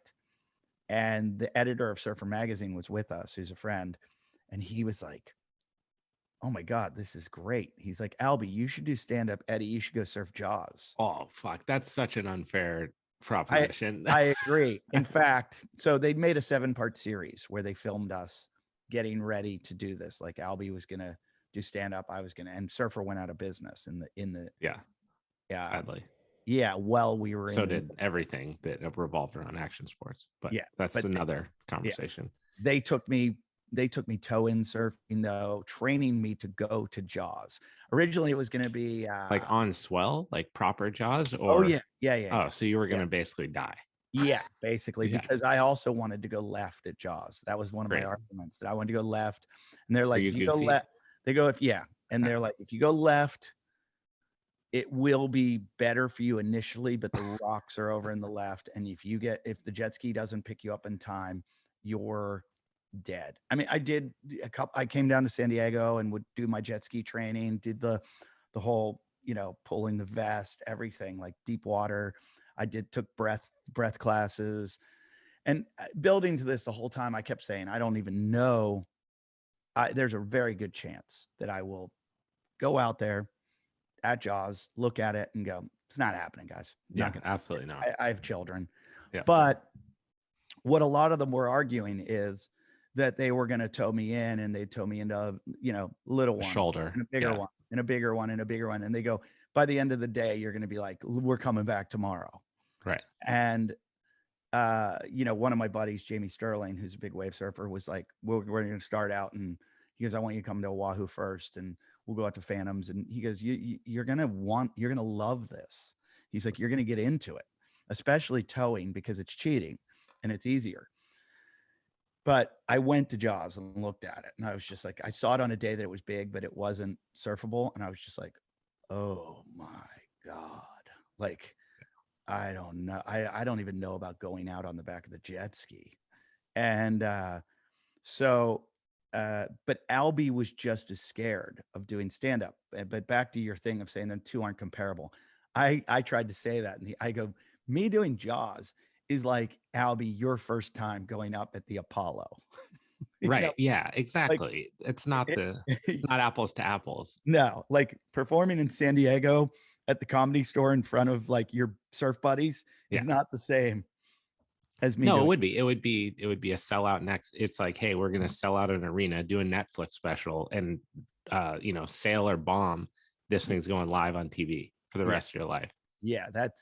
And the editor of Surfer Magazine was with us, who's a friend, and he was like, oh my God, this is great. He's like, Albie, you should do stand-up. Eddie, you should go surf Jaws. Oh, fuck. That's such an unfair proposition. I agree. In fact, so they made a 7-part series where they filmed us getting ready to do this. Like Albie was going to do stand-up. I was going to, and Surfer went out of business in the yeah. Sadly. Yeah. Well, we were so did everything that revolved around action sports, but yeah, that's another conversation. Yeah. They took me toe-in surfing, though, training me to go to Jaws. Originally, it was going to be like on swell, like proper Jaws, or yeah. Oh, so you were going to basically die. Yeah, basically, because I also wanted to go left at Jaws. That was one of my arguments, that I wanted to go left, and they're like, if you go left, they go and they're like, if you go left, it will be better for you initially, but the rocks are over in the left, and if the jet ski doesn't pick you up in time, you're dead. I mean, I came down to San Diego and would do my jet ski training, did the whole, pulling the vest, everything, like deep water. I took breath classes, and building to this the whole time, I kept saying, I don't even know. There's a very good chance that I will go out there at Jaws, look at it and go, it's not happening, guys. Absolutely not. I have children. Yeah. But what a lot of them were arguing is that they were going to tow me in, and they tow me into, little one, shoulder, and a bigger one, and a bigger one, and a bigger one. And they go, by the end of the day, you're going to be like, we're coming back tomorrow. Right. And, one of my buddies, Jamie Sterling, who's a big wave surfer, was like, we're going to start out. And he goes, I want you to come to Oahu first, and we'll go out to Phantoms. And he goes, you're going to love this. He's like, you're going to get into it, especially towing, because it's cheating and it's easier. But I went to Jaws and looked at it, and I was just like, I saw it on a day that it was big, but it wasn't surfable. And I was just like, oh my God. Like, I don't know. I don't even know about going out on the back of the jet ski. And but Albie was just as scared of doing stand-up. But back to your thing of saying them two aren't comparable. I tried to say that, and I go, me doing Jaws is like, Albie, your first time going up at the Apollo. Right. Yeah, exactly. Like, it's not apples to apples. No, like performing in San Diego at the Comedy Store in front of like your surf buddies is not the same as me. No, it would be a sellout next. It's like, hey, we're going to sell out an arena, do a Netflix special, and sail or bomb. This thing's going live on TV for the rest of your life. Yeah, that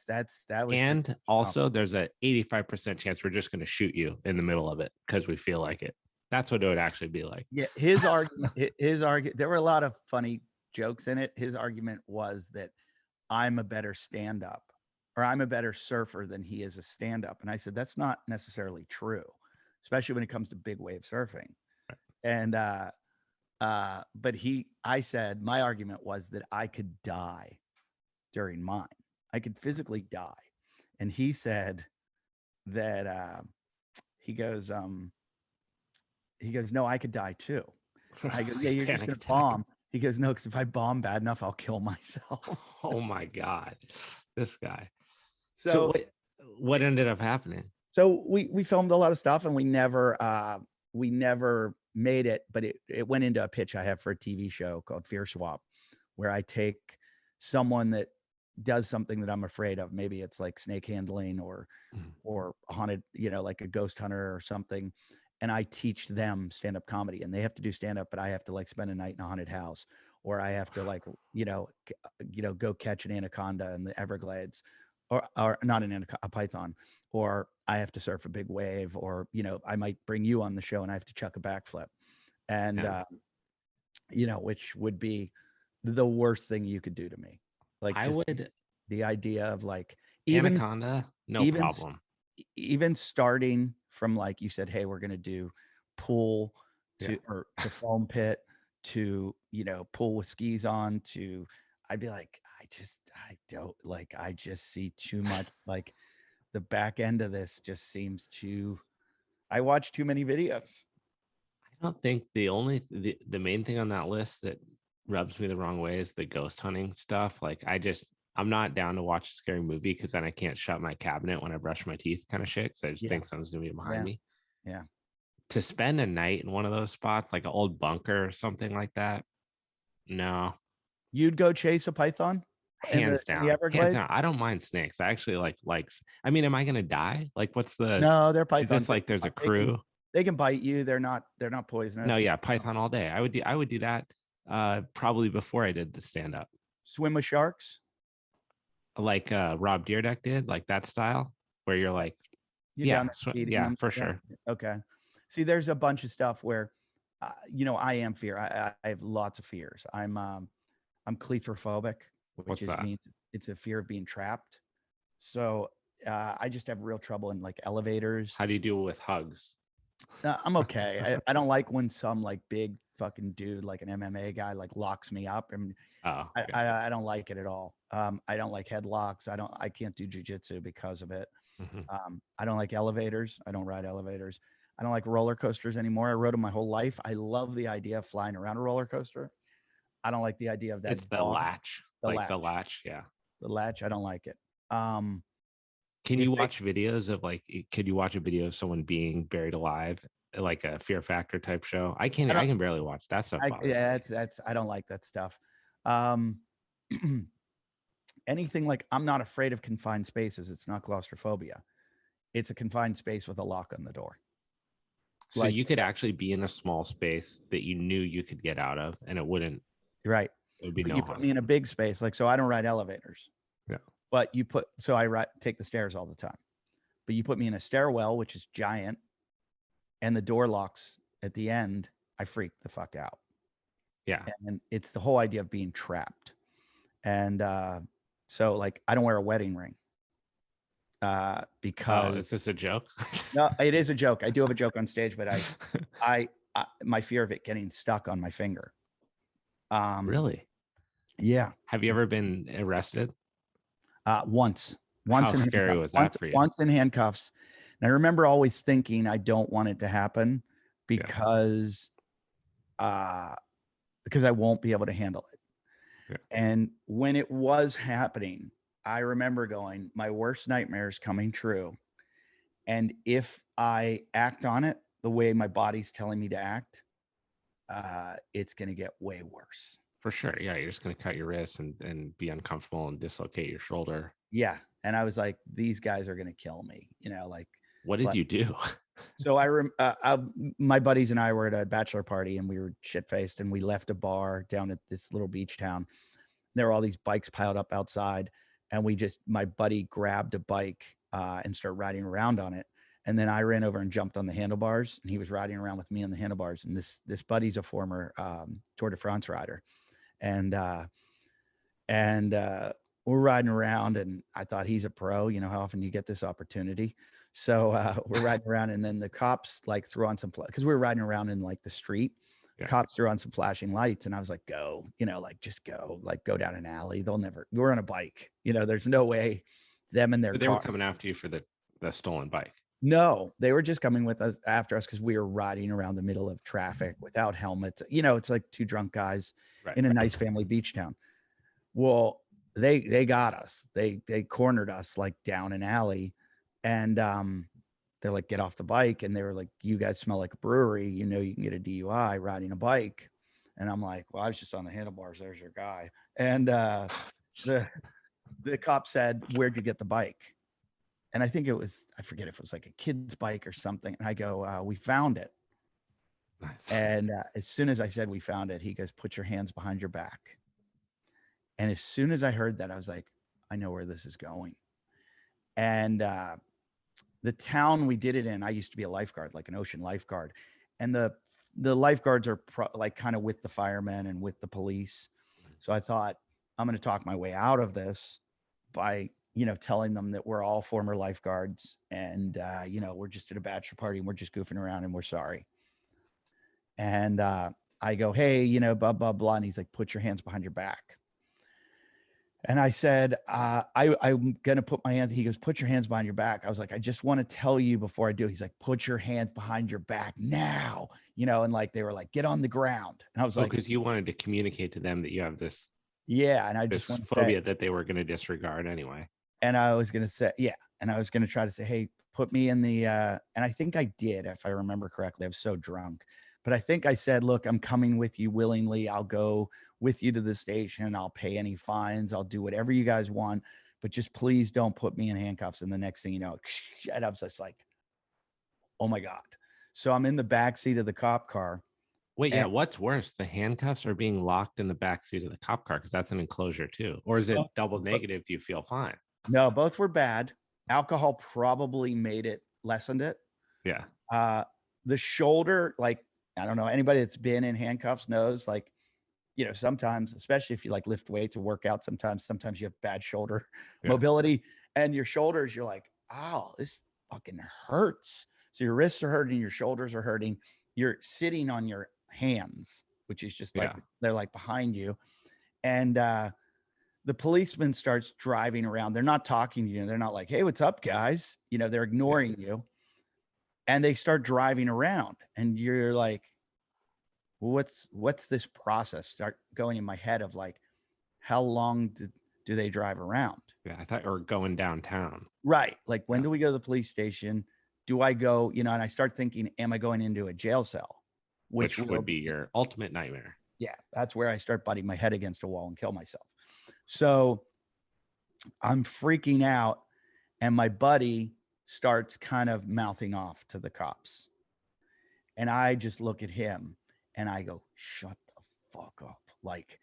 was. And also, there's a 85% chance we're just going to shoot you in the middle of it because we feel like it. That's what it would actually be like. Yeah, his argument. There were a lot of funny jokes in it. His argument was that I'm a better stand-up, or I'm a better surfer than he is a stand-up. And I said, that's not necessarily true, especially when it comes to big wave surfing. And but I said my argument was that I could die during mine. I could physically die. And he said that he goes, no, I could die too. I go, yeah, you're just gonna bomb. He goes, no, because if I bomb bad enough, I'll kill myself. Oh my God, this guy. So what ended up happening? So we filmed a lot of stuff, and we never made it, but it went into a pitch I have for a TV show called Fear Swap, where I take someone that does something that I'm afraid of. Maybe it's like snake handling or haunted, like a ghost hunter or something. And I teach them stand-up comedy, and they have to do stand-up, but I have to like spend a night in a haunted house, or I have to like, go catch an anaconda in the Everglades, or not a python, or I have to surf a big wave, or, I might bring you on the show and I have to chuck a backflip. And, which would be the worst thing you could do to me. Like the idea of like, anaconda, no problem. Even starting from like you said, hey, we're going to do pool to or to foam pit to, you know, pool with skis on to, I'd be like, I don't like, I just see too much. Like the back end of this just seems too, I watch too many videos. I don't think the main thing on that list that rubs me the wrong way is the ghost hunting stuff. Like I'm not down to watch a scary movie because then I can't shut my cabinet when I brush my teeth kind of shit. So I just think someone's gonna be behind me. Yeah. To spend a night in one of those spots, like an old bunker or something like that, no. You'd go chase a python Hands in down. the Everglades? I don't mind snakes. I actually I mean, am I gonna die? Like what's the No, they're is pythons. this like there's a They can, crew? they can bite you. They're not poisonous. No, yeah, python all day. I would do that probably before I did the stand up. Swim with sharks? Like Rob Dyrdek did, like that style where you're like, You're down there feeding them? for sure. Okay. See, there's a bunch of stuff where, you know, I am fear. I have lots of fears. I'm claustrophobic, which means it's a fear of being trapped. So I just have real trouble in like elevators. How do you deal with hugs? I'm okay. I don't like when some like big fucking dude, like an MMA guy, like locks me up, and Okay. I don't like it at all. I don't like headlocks. I can't do jujitsu because of it. Mm-hmm. I don't like elevators. I don't ride elevators. I don't like roller coasters anymore. I rode them my whole life. I love the idea of flying around a roller coaster. I don't like the idea of that. It's the latch. The latch. Yeah. The latch. I don't like it. Can you watch videos of could you watch a video of someone being buried alive, like a Fear Factor type show? I can barely watch that stuff. I don't like that stuff. Anything like, I'm not afraid of confined spaces. It's not claustrophobia. It's a confined space with a lock on the door. So you could actually be in a small space that you knew you could get out of, and it wouldn't. Right. It would be but no you harm. put me in a big space, like, so I don't ride elevators. Yeah. But I take the stairs all the time. But you put me in a stairwell, which is giant, and the door locks at the end, I freak the fuck out. Yeah. And it's the whole idea of being trapped. And so like, I don't wear a wedding ring. Because is this a joke? No, it is a joke. I do have a joke on stage, but I my fear of it getting stuck on my finger. Really? Yeah. Have you ever been arrested? Once. How scary was that for you? Once in handcuffs. And I remember always thinking I don't want it to happen because I won't be able to handle it. Yeah. And when it was happening, I remember going, my worst nightmare is coming true. And if I act on it the way my body's telling me to act, it's going to get way worse. For sure. Yeah. You're just going to cut your wrists and be uncomfortable and dislocate your shoulder. Yeah. And I was like, these guys are going to kill me. You know, like, what did you do? So my buddies and I were at a bachelor party, and we were shit-faced, and we left a bar down at this little beach town. There were all these bikes piled up outside, and my buddy grabbed a bike and started riding around on it. And then I ran over and jumped on the handlebars, and he was riding around with me on the handlebars. And this buddy's a former Tour de France rider. And we're riding around, and I thought, he's a pro. You know, how often you get this opportunity? So we're riding around, and then the cops like threw on some, because we were riding around in like the street. Yeah. Cops threw on some flashing lights, and I was like, go, you know, like, just go, like, go down an alley. We're on a bike. You know, there's no way them and their But they were coming after you for the stolen bike. No, they were just coming after us because we were riding around the middle of traffic without helmets. You know, it's like two drunk guys in a nice family beach town. Well, they got us. They cornered us like down an alley, and they're like, get off the bike. And they were like, you guys smell like a brewery. You know, you can get a DUI riding a bike. And I'm like, well, I was just on the handlebars. There's your guy. And the cop said, where'd you get the bike? And I think I forget if it was like a kid's bike or something. And I go, we found it. Nice. And as soon as I said we found it, he goes, put your hands behind your back. And as soon as I heard that, I was like, I know where this is going. And the town we did it in, I used to be a lifeguard, like an ocean lifeguard. And the lifeguards are like kind of with the firemen and with the police. So I thought, I'm going to talk my way out of this by telling them that we're all former lifeguards and, we're just at a bachelor party and we're just goofing around and we're sorry. And I go, hey, blah, blah, blah. And he's like, put your hands behind your back. And I said, I'm going to put my hands. He goes, put your hands behind your back. I was like, I just want to tell you before I do. He's like, put your hands behind your back now, and like, they were like, get on the ground. And I was like, because you wanted to communicate to them that you have this yeah. And I this just want to phobia that they were going to disregard anyway. And I was going to say, yeah. And I was going to try to say, hey, put me in the, and I think I did, if I remember correctly. I was so drunk, but I think I said, look, I'm coming with you willingly. I'll go with you to the station. I'll pay any fines. I'll do whatever you guys want, but just please don't put me in handcuffs. And the next thing you know, and I was just like, oh my God. So I'm in the backseat of the cop car. Wait, yeah. What's worse, the handcuffs or being locked in the backseat of the cop car? Because that's an enclosure too. Or is it double negative? You feel fine? No, both were bad. Alcohol probably lessened it. Yeah. The shoulder, like, I don't know, anybody that's been in handcuffs knows, like, sometimes, especially if you like lift weights or work out, sometimes you have bad shoulder mobility and your shoulders, you're like, oh, this fucking hurts. So your wrists are hurting, your shoulders are hurting. You're sitting on your hands, which is just like, they're like behind you. And, the policeman starts driving around. They're not talking to you. They're not like, hey, what's up, guys? They're ignoring you. And they start driving around. And you're like, what's this process? Start going in my head of like, how long do they drive around? Yeah, I thought you were going downtown. Right. Like, when do we go to the police station? Do I go, and I start thinking, am I going into a jail cell? Which would be your ultimate nightmare. Yeah, that's where I start butting my head against a wall and kill myself. So I'm freaking out, and my buddy starts kind of mouthing off to the cops. And I just look at him and I go, shut the fuck up. Like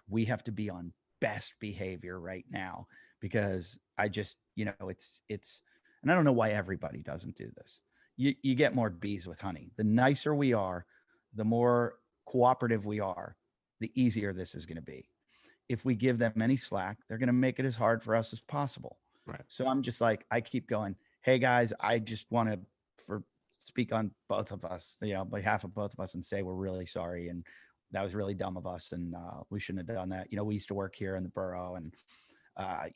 we have to be on best behavior right now, because I just, it's, and I don't know why everybody doesn't do this. You get more bees with honey. The nicer we are, the more cooperative we are, the easier this is going to be. If we give them any slack, they're going to make it as hard for us as possible. Right. So I'm just like, I keep going, hey guys, I just want to speak on both of us, on behalf of both of us, and say we're really sorry. And that was really dumb of us. And we shouldn't have done that. We used to work here in the borough, and,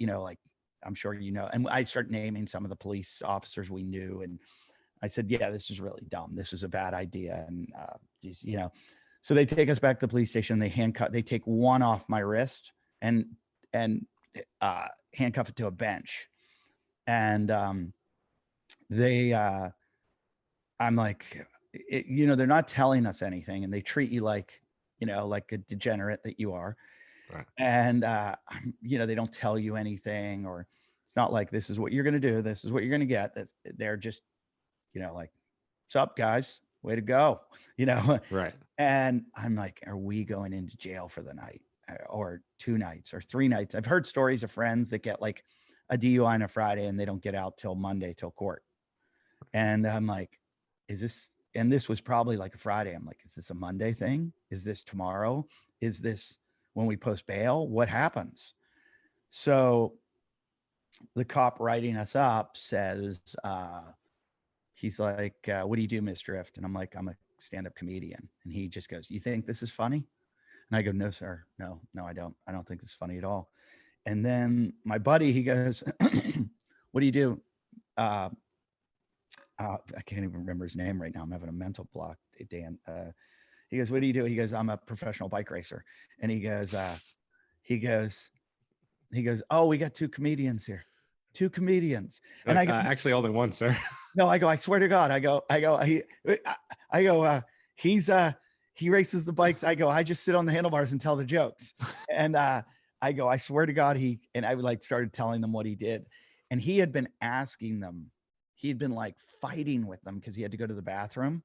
like, I'm sure, and I start naming some of the police officers we knew. And I said, yeah, this is really dumb. This is a bad idea. And, so they take us back to the police station. They take one off my wrist and handcuff it to a bench. And I'm like, they're not telling us anything, and they treat you like, like a degenerate that you are. Right. And, they don't tell you anything, or it's not like, this is what you're going to do. This is what you're going to get. They're just, like, what's up, guys? Way to go. Right. And I'm like, are we going into jail for the night, or 2 nights or 3 nights? I've heard stories of friends that get like a DUI on a Friday and they don't get out till Monday, till court. And I'm like, and this was probably like a Friday. I'm like, is this a Monday thing? Is this tomorrow? Is this when we post bail? What happens? So the cop writing us up says, he's like, what do you do, Mr. Ifft? And I'm like, I'm a stand-up comedian. And he just goes, you think this is funny? And I go, no, sir. No, I don't. I don't think this is funny at all. And then my buddy, he goes, what do you do? I can't even remember his name right now. I'm having a mental block, Dan. He goes, what do you do? He goes, I'm a professional bike racer. And he goes, oh, we got 2 comedians here. 2 comedians. And I go, actually only one, sir. No, I go, I swear to God. He races the bikes. I go, I just sit on the handlebars and tell the jokes. And I go, I swear to God, and I would like started telling them what he did. And he had been asking them, he had been like fighting with them because he had to go to the bathroom.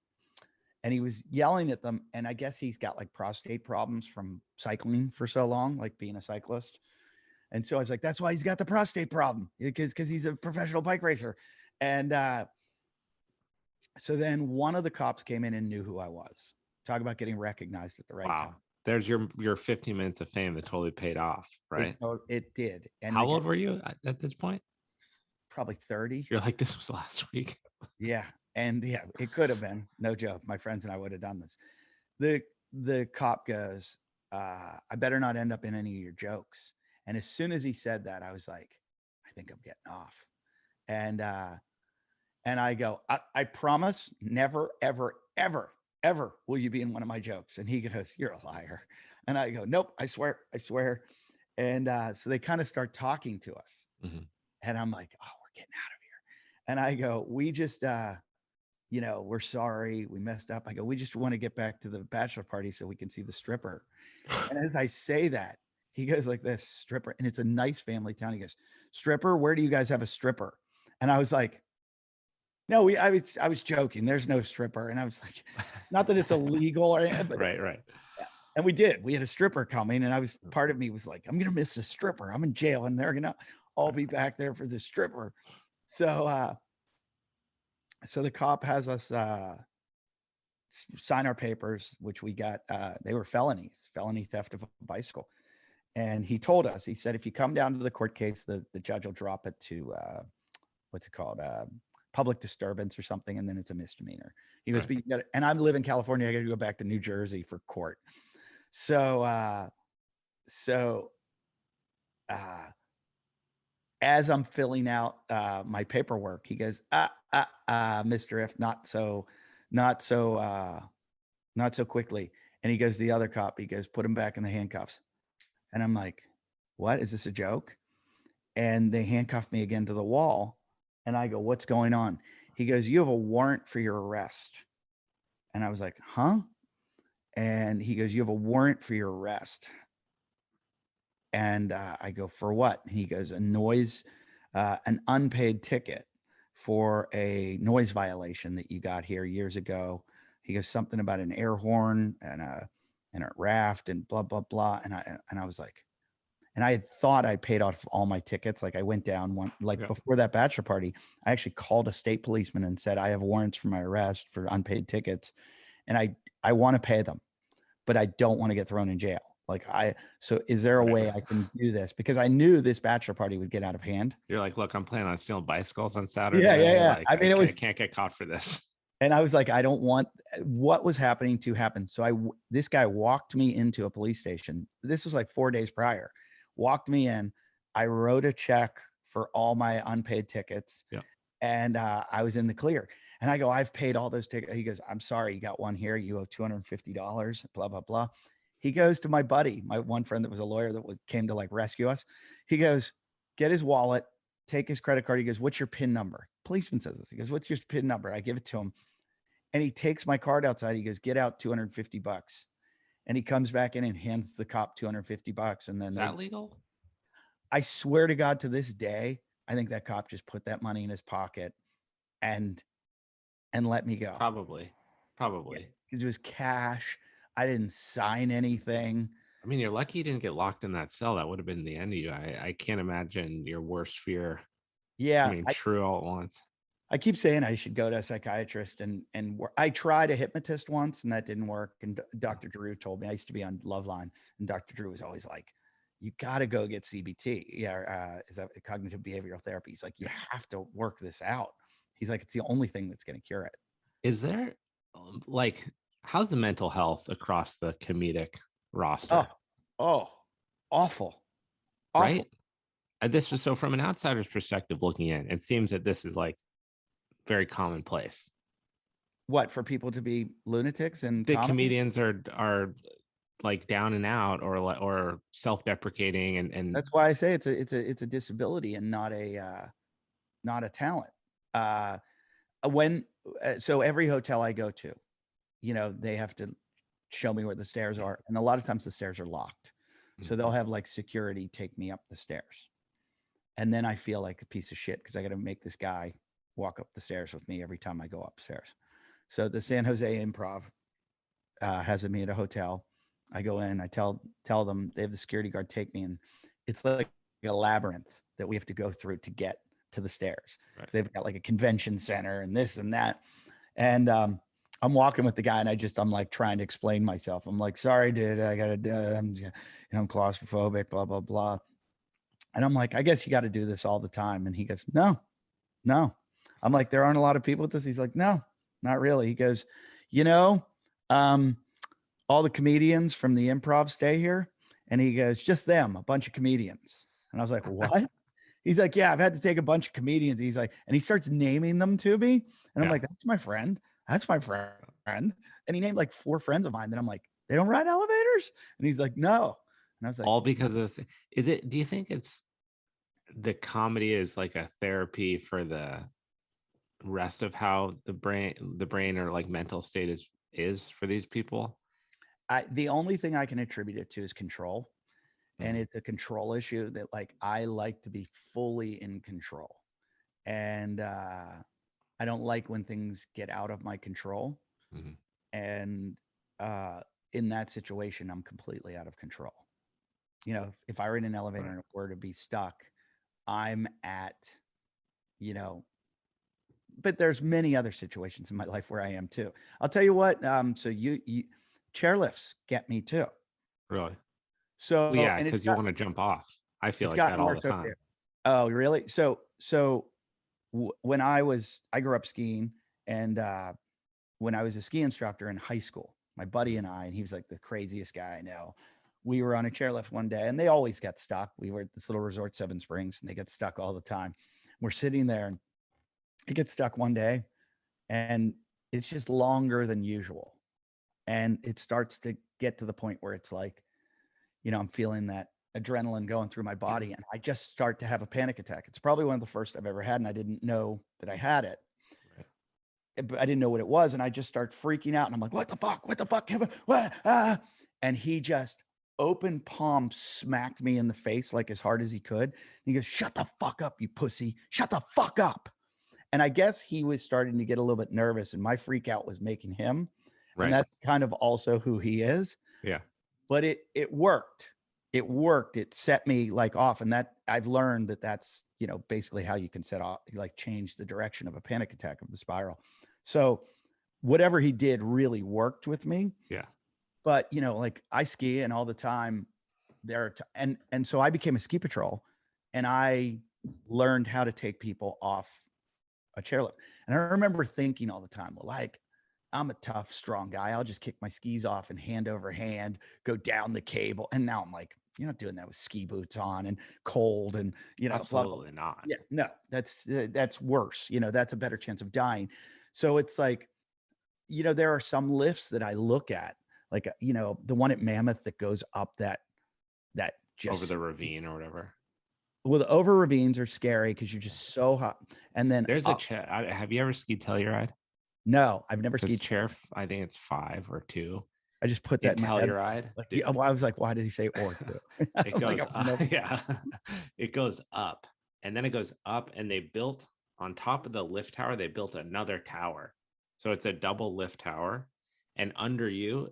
And he was yelling at them. And I guess he's got like prostate problems from cycling for so long, like being a cyclist. And so I was like, that's why he's got the prostate problem, because he's a professional bike racer. And so then one of the cops came in and knew who I was. Talk about getting recognized at the right time. there's your 15 minutes of fame that totally paid off, right? It did. And How old were you at this point? probably 30. You're like, this was last week. Yeah. And yeah, it could have been. No joke. My friends and I would have done this. The cop goes, I better not end up in any of your jokes. And as soon as he said that, I was like, I think I'm getting off. And I go, I promise never, ever, ever, ever will you be in one of my jokes. And he goes, you're a liar. And I go, nope, I swear. And so they kind of start talking to us. Mhm. And I'm like, oh, we're getting out of here. And I go, we just, we're sorry, we messed up. I go, we just want to get back to the bachelor party so we can see the stripper. And as I say that, he goes like this, stripper. And it's a nice family town. He goes, stripper, where do you guys have a stripper? And I was like, no, I was joking. There's no stripper. And I was like, not that it's illegal or anything, but right. and we did. We had a stripper coming, and part of me was like, I'm gonna miss the stripper. I'm in jail, and they're gonna all be back there for the stripper. So so the cop has us sign our papers, which we got. They were felonies, felony theft of a bicycle. And he told us, he said, if you come down to the court case, the judge will drop it to what's it called? Public disturbance or something, and then it's a misdemeanor. He goes, Right. but and I live in California. I got to go back to New Jersey for court. So as I'm filling out my paperwork, he goes, Mr. Ifft, not so quickly. And he goes, the other cop, he goes, put him back in the handcuffs. And I'm like, what? Is this a joke? And they handcuffed me again to the wall. And I go, what's going on? He goes, you have a warrant for your arrest. And I was like, huh? And he goes, you have a warrant for your arrest. And I go, for what? He goes, an unpaid ticket for a noise violation that you got here years ago. He goes, something about an air horn and a raft and blah, blah, blah. And I was like, and I had thought I paid off all my tickets. Like I went down before that bachelor party, I actually called a state policeman and said, I have warrants for my arrest for unpaid tickets. And I want to pay them, but I don't want to get thrown in jail. So is there a way I can do this? Because I knew this bachelor party would get out of hand. You're like, look, I'm planning on stealing bicycles on Saturday. Yeah. Like, I can't get caught for this. And I was like, I don't want what was happening to happen. So this guy walked me into a police station. This was like 4 days prior. Walked me in. I wrote a check for all my unpaid tickets. Yeah. And I was in the clear. And I go, I've paid all those tickets. He goes, I'm sorry, you got one here. You owe $250, blah, blah, blah. He goes to my buddy, my one friend that was a lawyer that came to like rescue us. He goes, get his wallet, take his credit card. He goes, what's your PIN number? Policeman says this. He goes, what's your PIN number? I give it to him. And he takes my card outside. He goes, get out $250. And he comes back in and hands the cop $250. And then is that legal? I swear to God, to this day, I think that cop just put that money in his pocket and let me go. Probably. Because it was cash. I didn't sign anything. I mean, you're lucky you didn't get locked in that cell. That would have been the end of you. I can't imagine your worst fear. Yeah. I mean, true all at once. I keep saying I should go to a psychiatrist and I tried a hypnotist once and that didn't work. And Dr. Drew told me, I used to be on Loveline, and Dr. Drew was always like, you got to go get CBT. Yeah. Is that cognitive behavioral therapy? He's like, you have to work this out. He's like, it's the only thing that's going to cure it. Is there how's the mental health across the comedic roster? Oh, awful. Right. This is so from an outsider's perspective looking in, it seems that this is like very commonplace. What, for people to be lunatics and the comedians are like down and out or self-deprecating and that's why I say it's a disability and not a talent. So every hotel I go to, they have to show me where the stairs are, and a lot of times the stairs are locked. So they'll have like security take me up the stairs, and then I feel like a piece of shit because I got to make this guy walk up the stairs with me every time I go upstairs. So the San Jose Improv has me at a hotel. I go in, I tell them, they have the security guard take me, and it's like a labyrinth that we have to go through to get to the stairs. Right. They've got like a convention center and this and that. And I'm walking with the guy and I'm like trying to explain myself. I'm like, sorry, dude, I gotta, I'm claustrophobic, blah, blah, blah. And I'm like, I guess you got to do this all the time. And he goes, no, no. I'm like, there aren't a lot of people with this. He's like, no, not really. He goes, you know, um, all the comedians from the improv stay here. And he goes, just them, a bunch of comedians. And I was like, what? He's like, yeah, I've had to take a bunch of comedians. He's like, and he starts naming them to me. And I'm like, that's my friend. That's my friend. And he named like 4 friends of mine. Then I'm like, they don't ride elevators? And he's like, no. And I was like, all because of this. Do you think it's the comedy is like a therapy for the rest of how the brain or like mental state is for these people? The only thing I can attribute it to is control. And it's a control issue that like I like to be fully in control. And I don't like when things get out of my control. And in that situation, I'm completely out of control. You know, if I were in an elevator and were to be stuck, I'm at, you know, but there's many other situations in my life where I am too. I'll tell you what. So you chairlifts get me too. Really? So well, yeah, because you want to jump off. I feel like that all the time. Oh, really? So when I grew up skiing, and when I was a ski instructor in high school, my buddy and I, and he was like the craziest guy I know. We were on a chairlift one day, and they always got stuck. We were at this little resort, Seven Springs, and they get stuck all the time. We're sitting there, and it gets stuck one day, and it's just longer than usual. And it starts to get to the point where it's like, you know, I'm feeling that adrenaline going through my body, and I just start to have a panic attack. It's probably one of the first I've ever had, and I didn't know that I had it. But I didn't know what it was, and I just start freaking out, and I'm like, what the fuck? What the fuck? What? And he just open palm smacked me in the face like as hard as he could. He goes, shut the fuck up, you pussy. Shut the fuck up. And I guess he was starting to get a little bit nervous, and my freak out was making him. Right. And that's kind of also who he is. Yeah. But it worked. It worked. It set me like off. And that I've learned that that's, you know, basically how you can set off, like change the direction of a panic attack of the spiral. So whatever he did really worked with me. Yeah. But, you know, like I ski, and all the time there, and so I became a ski patrol, and I learned how to take people off a chairlift. And I remember thinking all the time, well, like, I'm a tough, strong guy. I'll just kick my skis off and hand over hand, go down the cable. And now I'm like, you're not doing that with ski boots on and cold and, you know, absolutely not. Yeah, no, that's worse. You know, that's a better chance of dying. So it's like, you know, there are some lifts that I look at, like, you know, the one at Mammoth that goes up that just over the ravine or whatever. Well, the over ravines are scary because you're just so hot. And then there's have you ever skied Telluride? No, I've never skied chair. I think it's 5 or 2. I just put that in Telluride. Like, yeah, well, I was like, why does he say or? It goes like, yeah. It goes up, and then it goes up, and they built on top of the lift tower, they built another tower. So it's a double lift tower, and under you,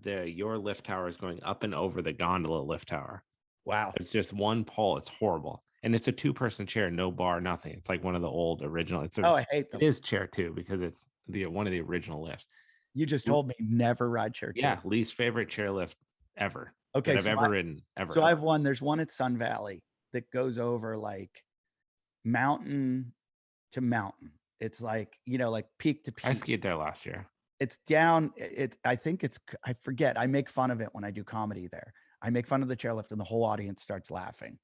your lift tower is going up and over the gondola lift tower. Wow. It's just one pole. It's horrible. And it's a 2-person chair, no bar, nothing. It's like one of the old original. I hate them. It is chair 2 because it's one of the original lifts. You just told me never ride chair 2. Yeah, least favorite chairlift ever. Okay, that I've ever ridden ever. So I have one. There's one at Sun Valley that goes over like mountain to mountain. It's like, you know, like peak to peak. I skied there last year. It's down. I think it's. I forget. I make fun of it when I do comedy there. I make fun of the chairlift, and the whole audience starts laughing.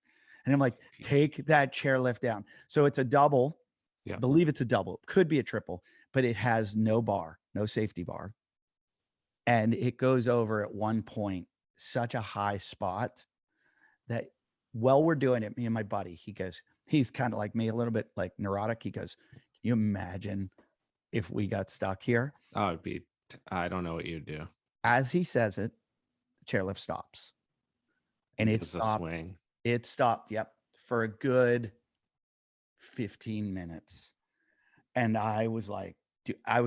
And I'm like, take that chairlift down. So it's a double. Yeah. I believe it's a double. Could be a triple, but it has no bar, no safety bar. And it goes over at one point such a high spot that while we're doing it, me and my buddy, he goes, he's kind of like me, a little bit like neurotic. He goes, can you imagine if we got stuck here? Oh, it'd be, I don't know what you'd do. As he says it, the chairlift stops. And it's a swing. It stopped, yep, for a good 15 minutes. And I was like, dude, I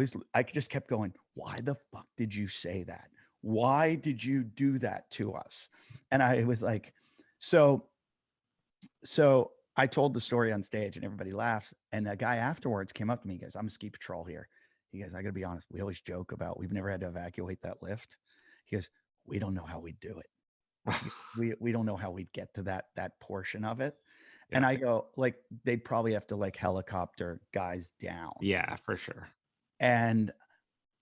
just kept going, why the fuck did you say that? Why did you do that to us? And I was like, so I told the story on stage, and everybody laughs. And a guy afterwards came up to me and goes, I'm a ski patrol here. He goes, I gotta be honest, we always joke about we've never had to evacuate that lift. He goes, we don't know how we'd do it. We don't know how we'd get to that portion of it. And I go, like, they'd probably have to like helicopter guys down. Yeah, for sure. And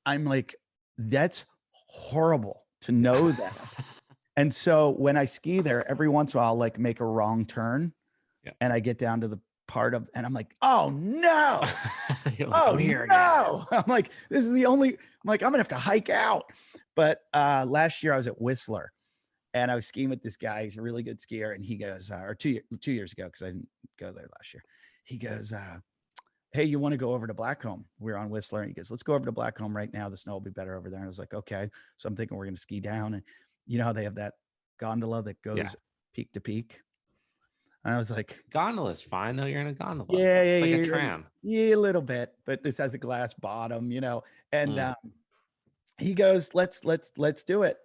I'm like, that's horrible to know that. And so when I ski there, every once in a while, I'll like make a wrong turn and I get down to the part of, and I'm like, oh no, oh no. I'm like, this is the only, I'm like, I'm gonna have to hike out. But last year I was at Whistler and I was skiing with this guy. He's a really good skier. And he goes, or 2 years ago, because I didn't go there last year. He goes, hey, you want to go over to Blackcomb? We were on Whistler. And he goes, let's go over to Blackcomb right now. The snow will be better over there. And I was like, okay. So I'm thinking we're going to ski down. And you know how they have that gondola that goes peak to peak? And I was like, gondola's fine though. You're in a gondola. Yeah, like a tram. Yeah, a little bit, but this has a glass bottom, you know. And he goes, let's do it.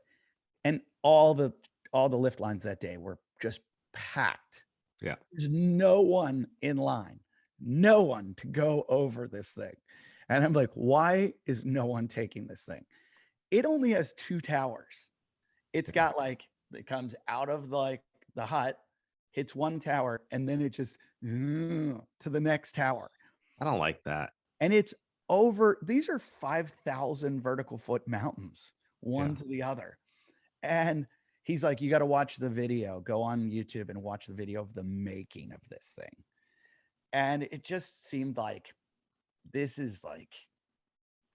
And all the lift lines that day were just packed. Yeah. There's no one in line, no one to go over this thing. And I'm like, why is no one taking this thing? It only has 2 towers. It's got like, it comes out of the hut, hits one tower, and then it just to the next tower. I don't like that. And it's over, these are 5,000 vertical foot mountains, one to the other. And he's like, you got to watch the video, go on YouTube and watch the video of the making of this thing. And it just seemed like, this is like,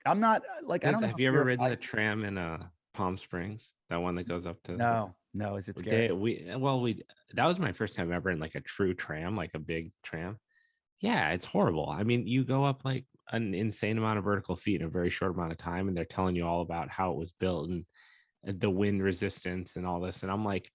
I'm not like, I don't know. Have you ever ridden the tram in Palm Springs? That one that goes up to No, is it scary? That was my first time ever in like a true tram, like a big tram. Yeah, it's horrible. I mean, you go up like an insane amount of vertical feet in a very short amount of time, and they're telling you all about how it was built and the wind resistance and all this. And I'm like,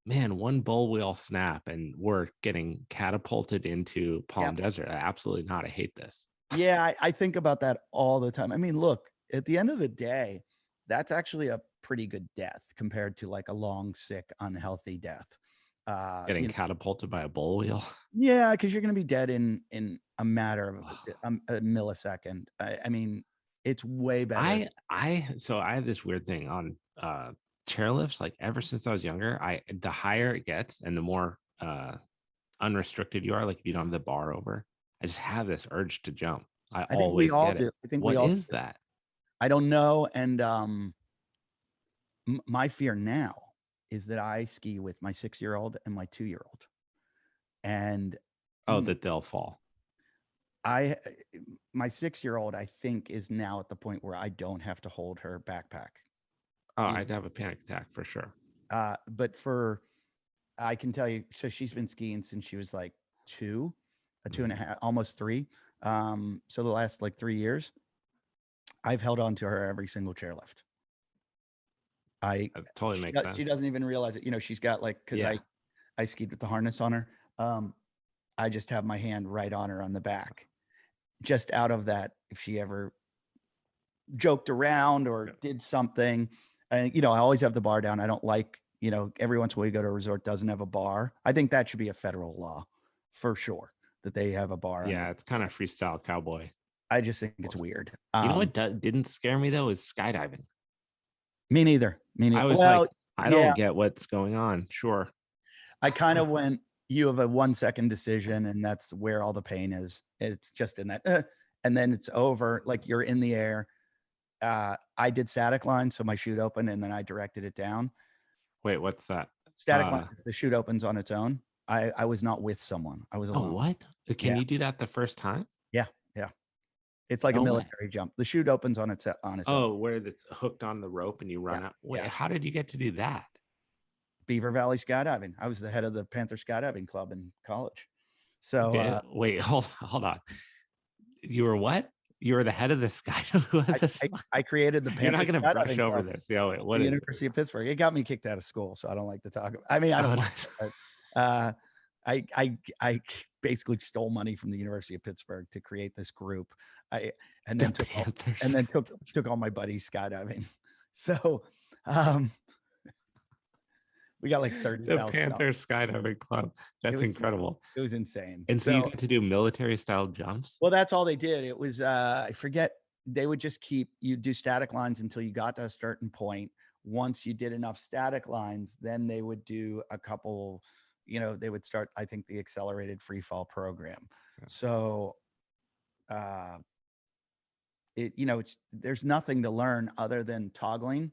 man, one bull wheel snap and we're getting catapulted into Palm Desert. Absolutely not. I hate this. Yeah, I think about that all the time. I mean, look, at the end of the day, that's actually a pretty good death compared to like a long, sick, unhealthy death. Getting catapulted by a bull wheel. Yeah, because you're going to be dead in a matter of a millisecond. I mean, it's way better. So I have this weird thing on chairlifts. Like ever since I was younger, the higher it gets and the more unrestricted you are, like if you don't have the bar over, I just have this urge to jump. I always get it. I think what is that? I don't know. And my fear now is that I ski with my 6-year-old and my 2-year-old. And that they'll fall. My 6-year-old, I think, is now at the point where I don't have to hold her backpack. Oh, I'd have a panic attack for sure. But I can tell you, so she's been skiing since she was like 2 and a half, almost 3. So the last like 3 years, I've held on to her every single chairlift. That totally makes sense. She doesn't even realize it. You know, she's got like, because I skied with the harness on her. I just have my hand right on her on the back, just out of that. If she ever joked around or did something, and you know, I always have the bar down. I don't like, you know, every once in a while you go to a resort doesn't have a bar. I think that should be a federal law for sure, that they have a bar. Yeah, it's kind of freestyle cowboy. I just think it's weird. You know what didn't scare me though is skydiving. Me neither. I was like, I don't get what's going on. Sure. I kind of went, you have a 1-second decision and that's where all the pain is. It's just in that, and then it's over. Like you're in the air. I did static line. So my chute opened and then I directed it down. Wait, what's that? Static line. The chute opens on its own. I was not with someone. I was alone. Oh, what? Can you do that the first time? Yeah. It's like a military jump. The chute opens on its own. Oh, where it's hooked on the rope and you run out. Wait, how did you get to do that? Beaver Valley skydiving. I was the head of the Panther skydiving club in college. So wait, hold on. You were what? You were the head of the skydiving. I created the Panther. You're not going to brush over this. Yeah, wait, what? The University of Pittsburgh. It got me kicked out of school, so I don't like to talk about. I mean, I don't. But, I basically stole money from the University of Pittsburgh to create this group. And then took all my buddies skydiving. So we got like 30. The Panther skydiving club. That's incredible. It was insane. And so you got to do military style jumps. Well, that's all they did. It was I forget they would just keep you do static lines until you got to a certain point. Once you did enough static lines, then they would do a couple, they would start, I think, the accelerated free fall program. So there's nothing to learn other than toggling,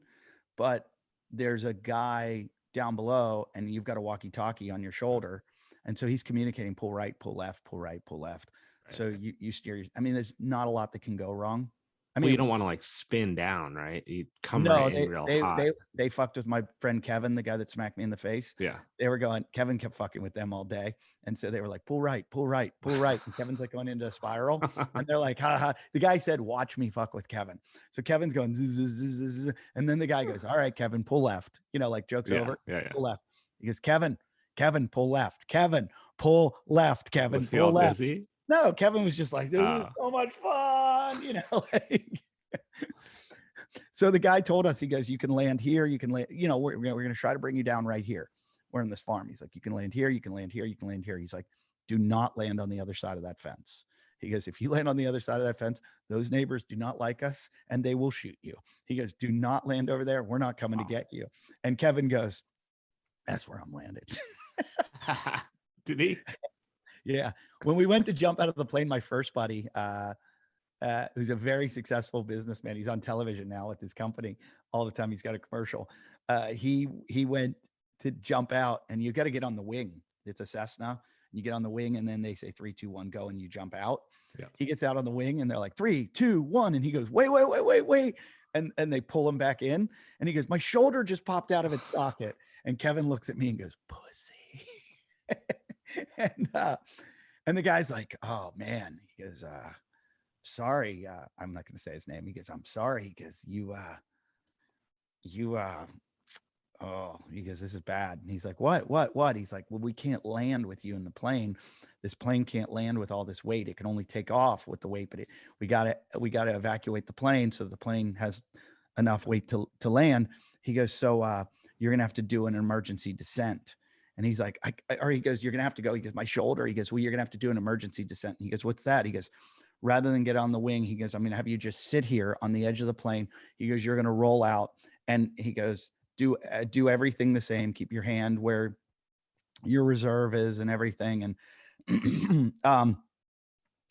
but there's a guy down below and you've got a walkie-talkie on your shoulder. And so he's communicating, pull right, pull left, pull right, pull left. Right. So you steer. I mean, there's not a lot that can go wrong. I mean, you don't want to like spin down, right? You come no, right in real hot. They fucked with my friend Kevin, the guy that smacked me in the face. Yeah. They were going, Kevin kept fucking with them all day. And so they were like, pull right, pull right, pull right. And Kevin's like going into a spiral. And they're like, ha ha. The guy said, watch me fuck with Kevin. So Kevin's going, zzz, zzz, zzz, zzz. And then the guy goes, all right, Kevin, pull left. Like joke's over. Yeah. Pull left. He goes, Kevin, pull left. Kevin, pull left. Kevin, was pull left. Dizzy? No, Kevin was just like, this is so much fun. Like. So the guy told us, he goes, you can land here. You can land, we're going to try to bring you down right here. We're in this farm. He's like, you can land here. You can land here. You can land here. He's like, do not land on the other side of that fence. He goes, if you land on the other side of that fence, those neighbors do not like us and they will shoot you. He goes, do not land over there. We're not coming to get you. And Kevin goes, that's where I'm landed. Did he? Yeah. When we went to jump out of the plane, my first buddy, who's a very successful businessman. He's on television now with his company all the time. He's got a commercial. He went to jump out and you got to get on the wing. It's a Cessna. You get on the wing and then they say 3, 2, 1, go, and you jump out. Yeah. He gets out on the wing and they're like 3, 2, 1. And he goes, wait. And they pull him back in. And he goes, my shoulder just popped out of its socket. And Kevin looks at me and goes, pussy. And the guy's like, oh man. He goes, sorry, I'm not going to say his name. He goes, I'm sorry. He goes, he goes, this is bad. And he's like, what? He's like, well, we can't land with you in the plane. This plane can't land with all this weight. It can only take off with the weight, but we got to evacuate the plane so the plane has enough weight to land. He goes, so you're going to have to do an emergency descent. And he's like, he goes, you're going to have to go. He goes, my shoulder. He goes, well, you're going to have to do an emergency descent. And he goes, what's that? He goes, rather than get on the wing, he goes, I'm going to have you just sit here on the edge of the plane. He goes, you're going to roll out. And he goes, do everything the same. Keep your hand where your reserve is and everything. And,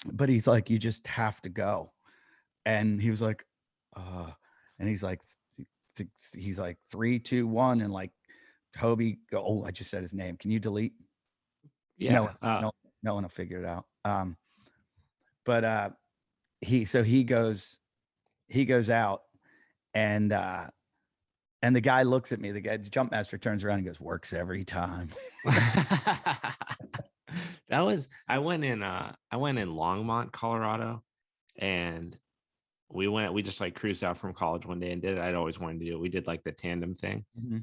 but he's like, you just have to go. And he was like, and he's like 3, 2, 1. And like Toby go, oh, I just said his name. Can you delete? Yeah. No one will figure it out. But he goes out and the guy looks at me, the jump master turns around and goes, works every time. I went in Longmont, Colorado, and we just like cruised out from college one day and did it. I'd always wanted to do it. We did like the tandem thing. Mm-hmm.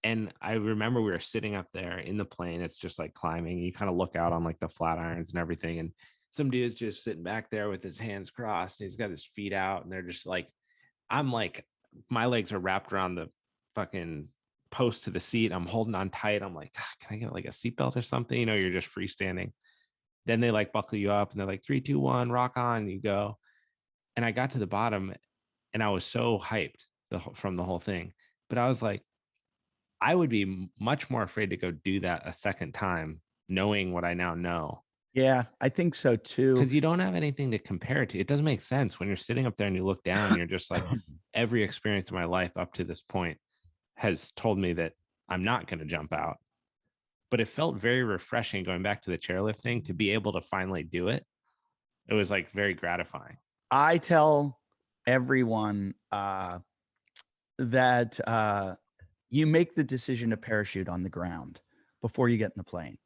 And I remember we were sitting up there in the plane. It's just like climbing. You kind of look out on like the flat irons and everything. And some dude's just sitting back there with his hands crossed. He's got his feet out and they're just like, I'm like, my legs are wrapped around the fucking post to the seat. I'm holding on tight. I'm like, can I get like a seatbelt or something? You're just freestanding. Then they like buckle you up and they're like 3, 2, 1, rock on, and you go. And I got to the bottom and I was so hyped from the whole thing. But I was like, I would be much more afraid to go do that a second time, knowing what I now know. Yeah, I think so too. Because you don't have anything to compare it to. It doesn't make sense when you're sitting up there and you look down and you're just like, every experience of my life up to this point has told me that I'm not going to jump out. But it felt very refreshing going back to the chairlift thing to be able to finally do it. It was like very gratifying. I tell everyone that you make the decision to parachute on the ground before you get in the plane.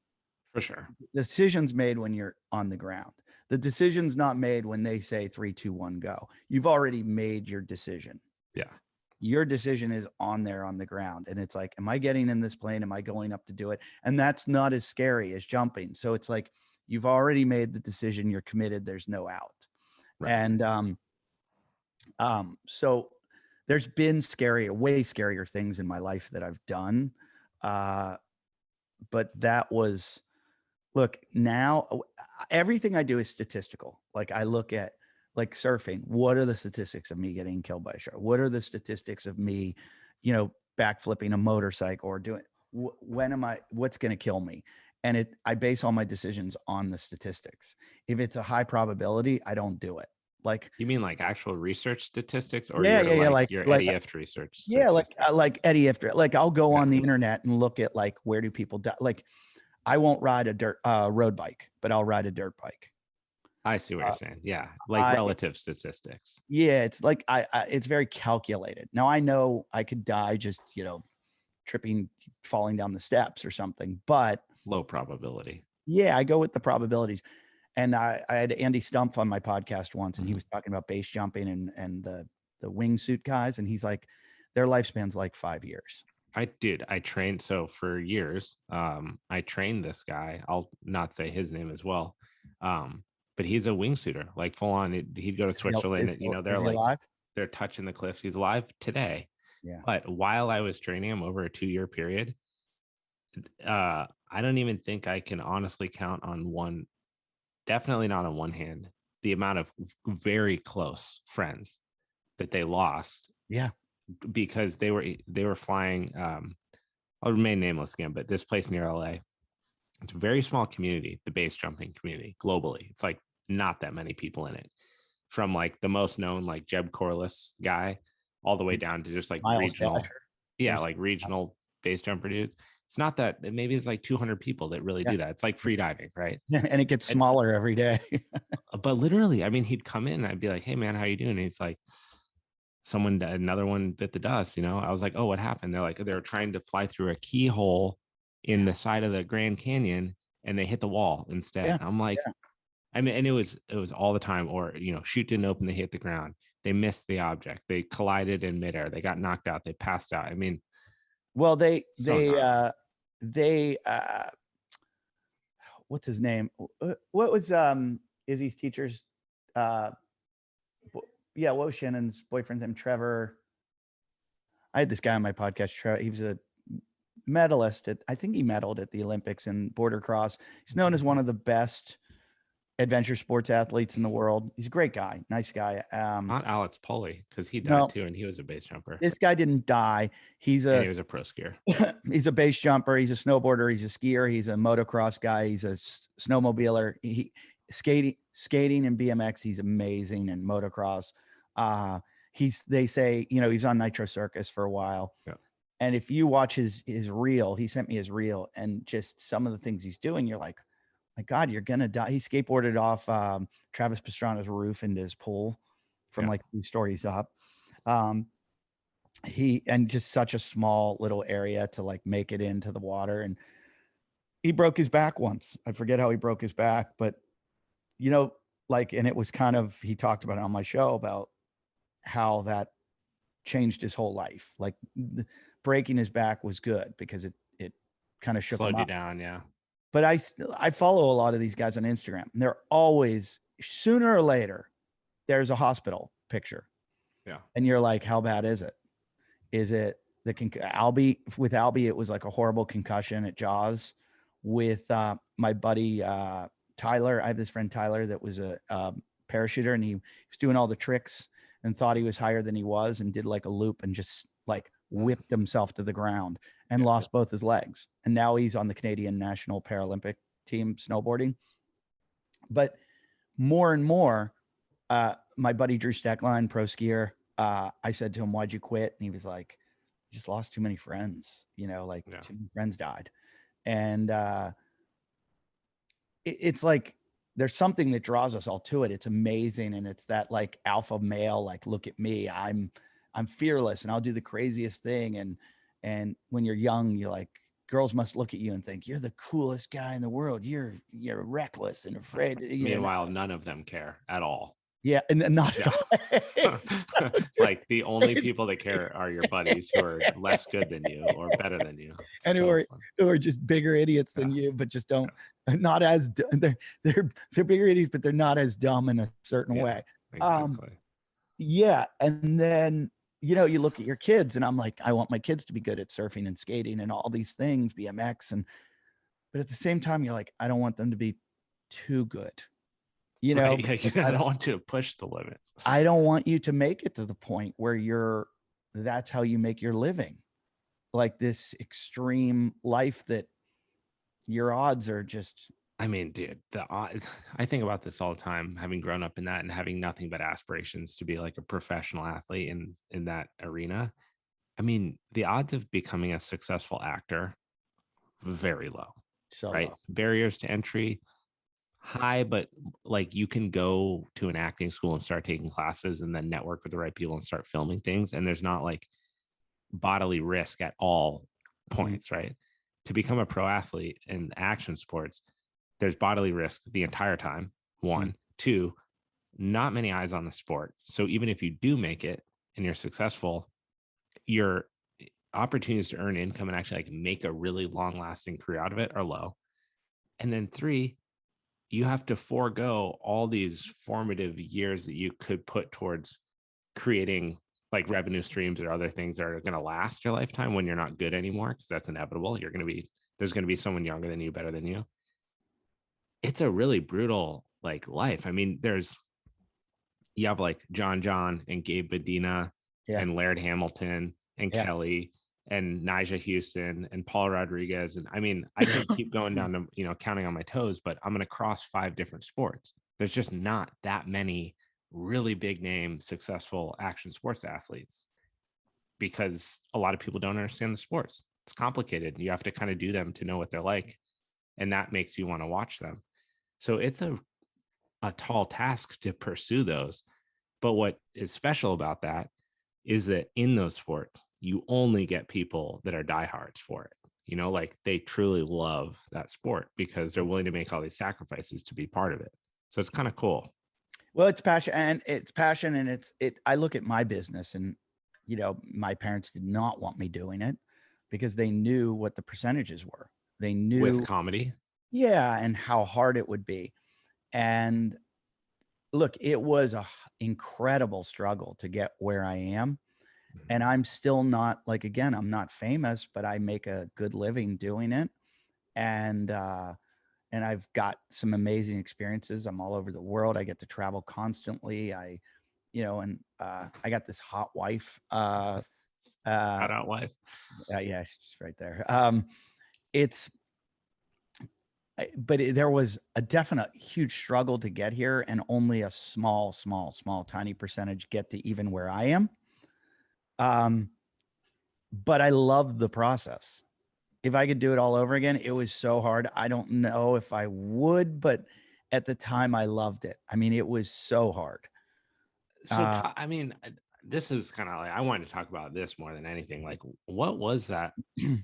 For sure. The decision's made when you're on the ground. The decision's not made when they say 3, 2, 1, go. You've already made your decision. Yeah. Your decision is on there on the ground. And it's like, am I getting in this plane? Am I going up to do it? And that's not as scary as jumping. So it's like, you've already made the decision. You're committed. There's no out. Right. And so there's been way scarier things in my life that I've done. But that was, look, now everything I do is statistical. Like I look at like surfing. What are the statistics of me getting killed by a shark? What are the statistics of me, backflipping a motorcycle or doing, what's going to kill me? And I base all my decisions on the statistics. If it's a high probability, I don't do it. Like, You mean like actual research statistics, or yeah, yeah, like like, your like, Eddie Ifft research yeah, statistics? like Eddie Ifft. Like, I'll go Yeah, on the internet and look at like, where do people die? Like, I won't ride a road bike, but I'll ride a dirt bike. I see what you're saying. Yeah, like I relative statistics. Yeah, it's like it's very calculated. Now I know I could die just, tripping, falling down the steps or something, but Low probability. yeah, I go with the probabilities. And I had Andy Stumpf on my podcast once, and he Mhm. was talking about base jumping and the wingsuit guys, and he's like, their lifespan's like 5 years. I trained so for years. I trained this guy. I'll not say his name as well. But he's a wingsuiter, like full on. He'd go to Switzerland. Is he alive? They're touching the cliffs. He's alive today. Yeah. But while I was training him over a 2-year period, I don't even think I can honestly count on one, definitely not on one hand, the amount of very close friends that they lost Yeah. because they were flying. I'll remain nameless again, but this place near LA, it's a very small community, the base jumping community globally. It's like not that many people in it, from like the most known like Jeb Corliss guy all the way down to just like Miles regional, Dasher. yeah, like regional base jumper dudes. It's not that, maybe it's like 200 people that really Yeah. do that. It's like free diving, right? And it gets smaller every day. But literally, I mean, he'd come in and I'd be like, hey man, how you doing? And he's like, another one bit the dust. I was like, oh, what happened? They're like, they were trying to fly through a keyhole in the side of the Grand Canyon and they hit the wall instead. Yeah. I'm like, Yeah. I mean, and it was all the time. Or chute didn't open, they hit the ground, they missed the object, they collided in midair, they got knocked out, they passed out. I mean, Well, they so what's his name? What was Izzy's teacher's what was Shannon's boyfriend's name? Trevor. I had this guy on my podcast. Trevor, he was a medalist I think he medaled at the Olympics in border cross. He's known as one of the best adventure sports athletes in the world. He's a great guy, nice guy. not Alex Polly, because he died No, too, and he was a base jumper. this guy didn't die. And he was a pro skier. He's a base jumper. He's a snowboarder. He's a skier. He's a motocross guy. He's a snowmobiler. He skating and BMX. He's amazing. And motocross. They say, he's on Nitro Circus for a while. Yeah. And if you watch his reel, he sent me his reel, and just some of the things he's doing, you're like, my God, you're gonna die. He skateboarded off Travis Pastrana's roof into his pool from like 3 stories up. And just such a small little area to like make it into the water. And he broke his back once. I forget how he broke his back, but and it was kind of, he talked about it on my show about how that changed his whole life. Like breaking his back was good because it kind of shook him Slowed you up. down. Yeah. But I follow a lot of these guys on Instagram, and they're always, sooner or later, there's a hospital picture. Yeah. And you're like, how bad is it? Is it Albie? With Albie, it was like a horrible concussion at Jaws. With my buddy Tyler, I have this friend Tyler that was a parachuter, and he was doing all the tricks and thought he was higher than he was, and did like a loop and just like whipped himself to the ground and lost both his legs. And now he's on the Canadian National Paralympic team snowboarding. But more and more, my buddy Drew Steckline, pro skier, I said to him, why'd you quit? And he was like, just lost too many friends, too many friends died. And it's like, there's something that draws us all to it. It's amazing. And it's that like alpha male, like, look at me, I'm fearless and I'll do the craziest thing. And when you're young, you're like, girls must look at you and think you're the coolest guy in the world. You're reckless and afraid. Meanwhile, none of them care at all. Yeah. And then not like the only people that care are your buddies who are less good than you or better than you. And who are just bigger idiots than you, but just not as they're bigger idiots, but they're not as dumb in a certain way. Exactly. And then you look at your kids, and I'm like, I want my kids to be good at surfing and skating and all these things, BMX, but at the same time, you're like, I don't want them to be too good. you know, Right. Yeah, I don't want you to push the limits. I don't want you to make it to the point where that's how you make your living. Like this extreme life that your odds are just. I mean, dude, I think about this all the time, having grown up in that and having nothing but aspirations to be like a professional athlete in that arena. I mean, the odds of becoming a successful actor, very low, So right? low. Barriers to entry, high, but like you can go to an acting school and start taking classes and then network with the right people and start filming things. And there's not like bodily risk at all points, right? To become a pro athlete in action sports, there's bodily risk the entire time. One, two, not many eyes on the sport. So even if you do make it and you're successful, your opportunities to earn income and actually like make a really long lasting career out of it are low. And then three, you have to forego all these formative years that you could put towards creating like revenue streams or other things that are going to last your lifetime when you're not good anymore, because that's inevitable. There's going to be someone younger than you, better than you. It's a really brutal like life. I mean, you have like John and Gabe Medina and Laird Hamilton and Kelly and Nigel Houston and Paul Rodriguez. And I mean, I could keep going down to, counting on my toes, but I'm going to cross 5 different sports. There's just not that many really big name, successful action sports athletes because a lot of people don't understand the sports. It's complicated. You have to kind of do them to know what they're like. And that makes you want to watch them. So it's a tall task to pursue those. But what is special about that is that in those sports, you only get people that are diehards for it. Like they truly love that sport because they're willing to make all these sacrifices to be part of it. So it's kind of cool. Well, it's passion and I look at my business and, my parents did not want me doing it because they knew what the percentages were. They knew with comedy. Yeah. And how hard it would be. And look, it was a incredible struggle to get where I am. And I'm still not like, again, I'm not famous, but I make a good living doing it. And I've got some amazing experiences. I'm all over the world. I get to travel constantly. I got this hot wife. Shout out wife. Yeah, she's right there. There was a definite huge struggle to get here, and only a small, tiny percentage get to even where I am. But I loved the process. If I could do it all over again, it was so hard. I don't know if I would, but at the time I loved it. I mean, it was so hard. So, I mean, this is kind of like, I wanted to talk about this more than anything. Like, what was that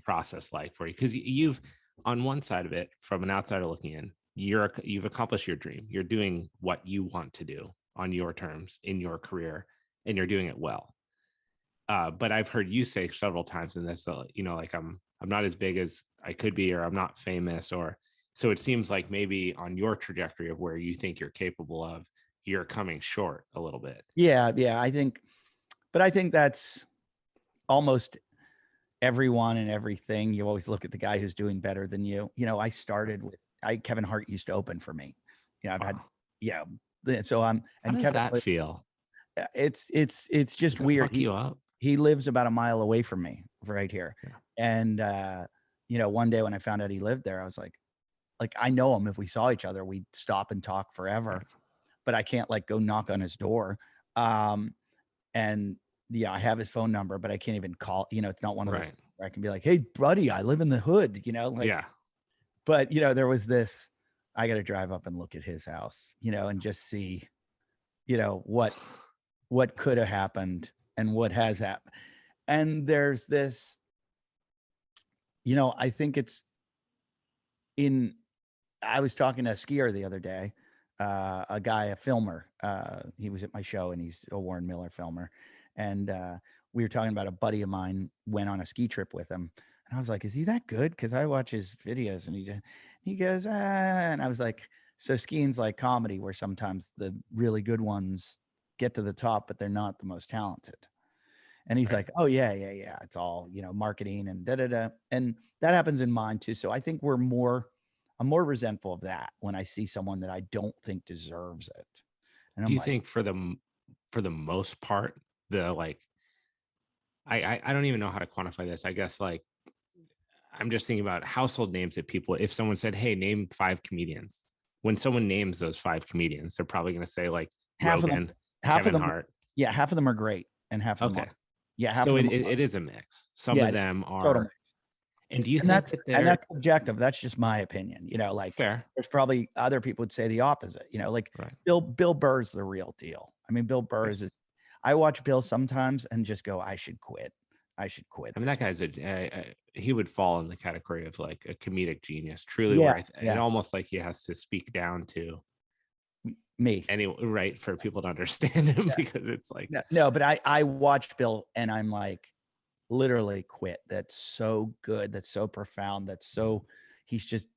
process like for you? Because you've, on one side of it, from an outsider looking in, you've accomplished your dream. You're doing what you want to do on your terms in your career, and you're doing it well. But I've heard you say several times in this, like I'm not as big as I could be, or I'm not famous, or so it seems like maybe on your trajectory of where you think you're capable of, you're coming short a little bit. Yeah, I think that's almost everyone and everything. You always look at the guy who's doing better than you. I started with Kevin Hart used to open for me. I've had so I'm and How does Kevin that feel? It's just weird. Fuck you up? He lives about a mile away from me right here. Yeah. And one day when I found out he lived there, I was like I know him. If we saw each other, we'd stop and talk forever. Yeah. But I can't like go knock on his door. And yeah, I have his phone number, but I can't even call, it's not one of those where I can be like, hey buddy, I live in the hood, but there was this, I got to drive up and look at his house, and just see, what could have happened and what has happened. And there's this, I think I was talking to a skier the other day, a guy, a filmer. He was at my show and he's a Warren Miller filmer. And we were talking about a buddy of mine went on a ski trip with him. And I was like, is he that good? Because I watch his videos and he goes, and I was like, so skiing's like comedy where sometimes the really good ones get to the top, but they're not the most talented. And he's like, oh yeah. It's all, marketing and da-da-da. And that happens in mine too. So I think we're more I'm more resentful of that when I see someone that I don't think deserves it. And Do I'm you like, think for the most part, the like I don't even know how to quantify this. I guess like I'm just thinking about household names that people, if someone said, hey, name 5 comedians, when someone names those 5 comedians, they're probably going to say like half of them, Rogan, half of Kevin them, Hart. yeah, half of them are great, and half of them Okay. aren't. Yeah, half of So them it is a mix. Some yeah, of them totally. are, and do you And think that's that and they're that's subjective. That's just my opinion. Like fair? there's probably other people would say the opposite. Like Right. Bill Burr's the real deal. I mean, Bill Burr Right. is. I watch Bill sometimes and just go, I should quit. I should quit I mean, this. that guy's he would fall in the category of like a comedic genius, truly, Yeah, where it yeah. almost like he has to speak down to Me. any right for people to understand him Yeah. because it's like No, but I watched Bill and I'm like, literally quit. That's so good. That's so profound. He's just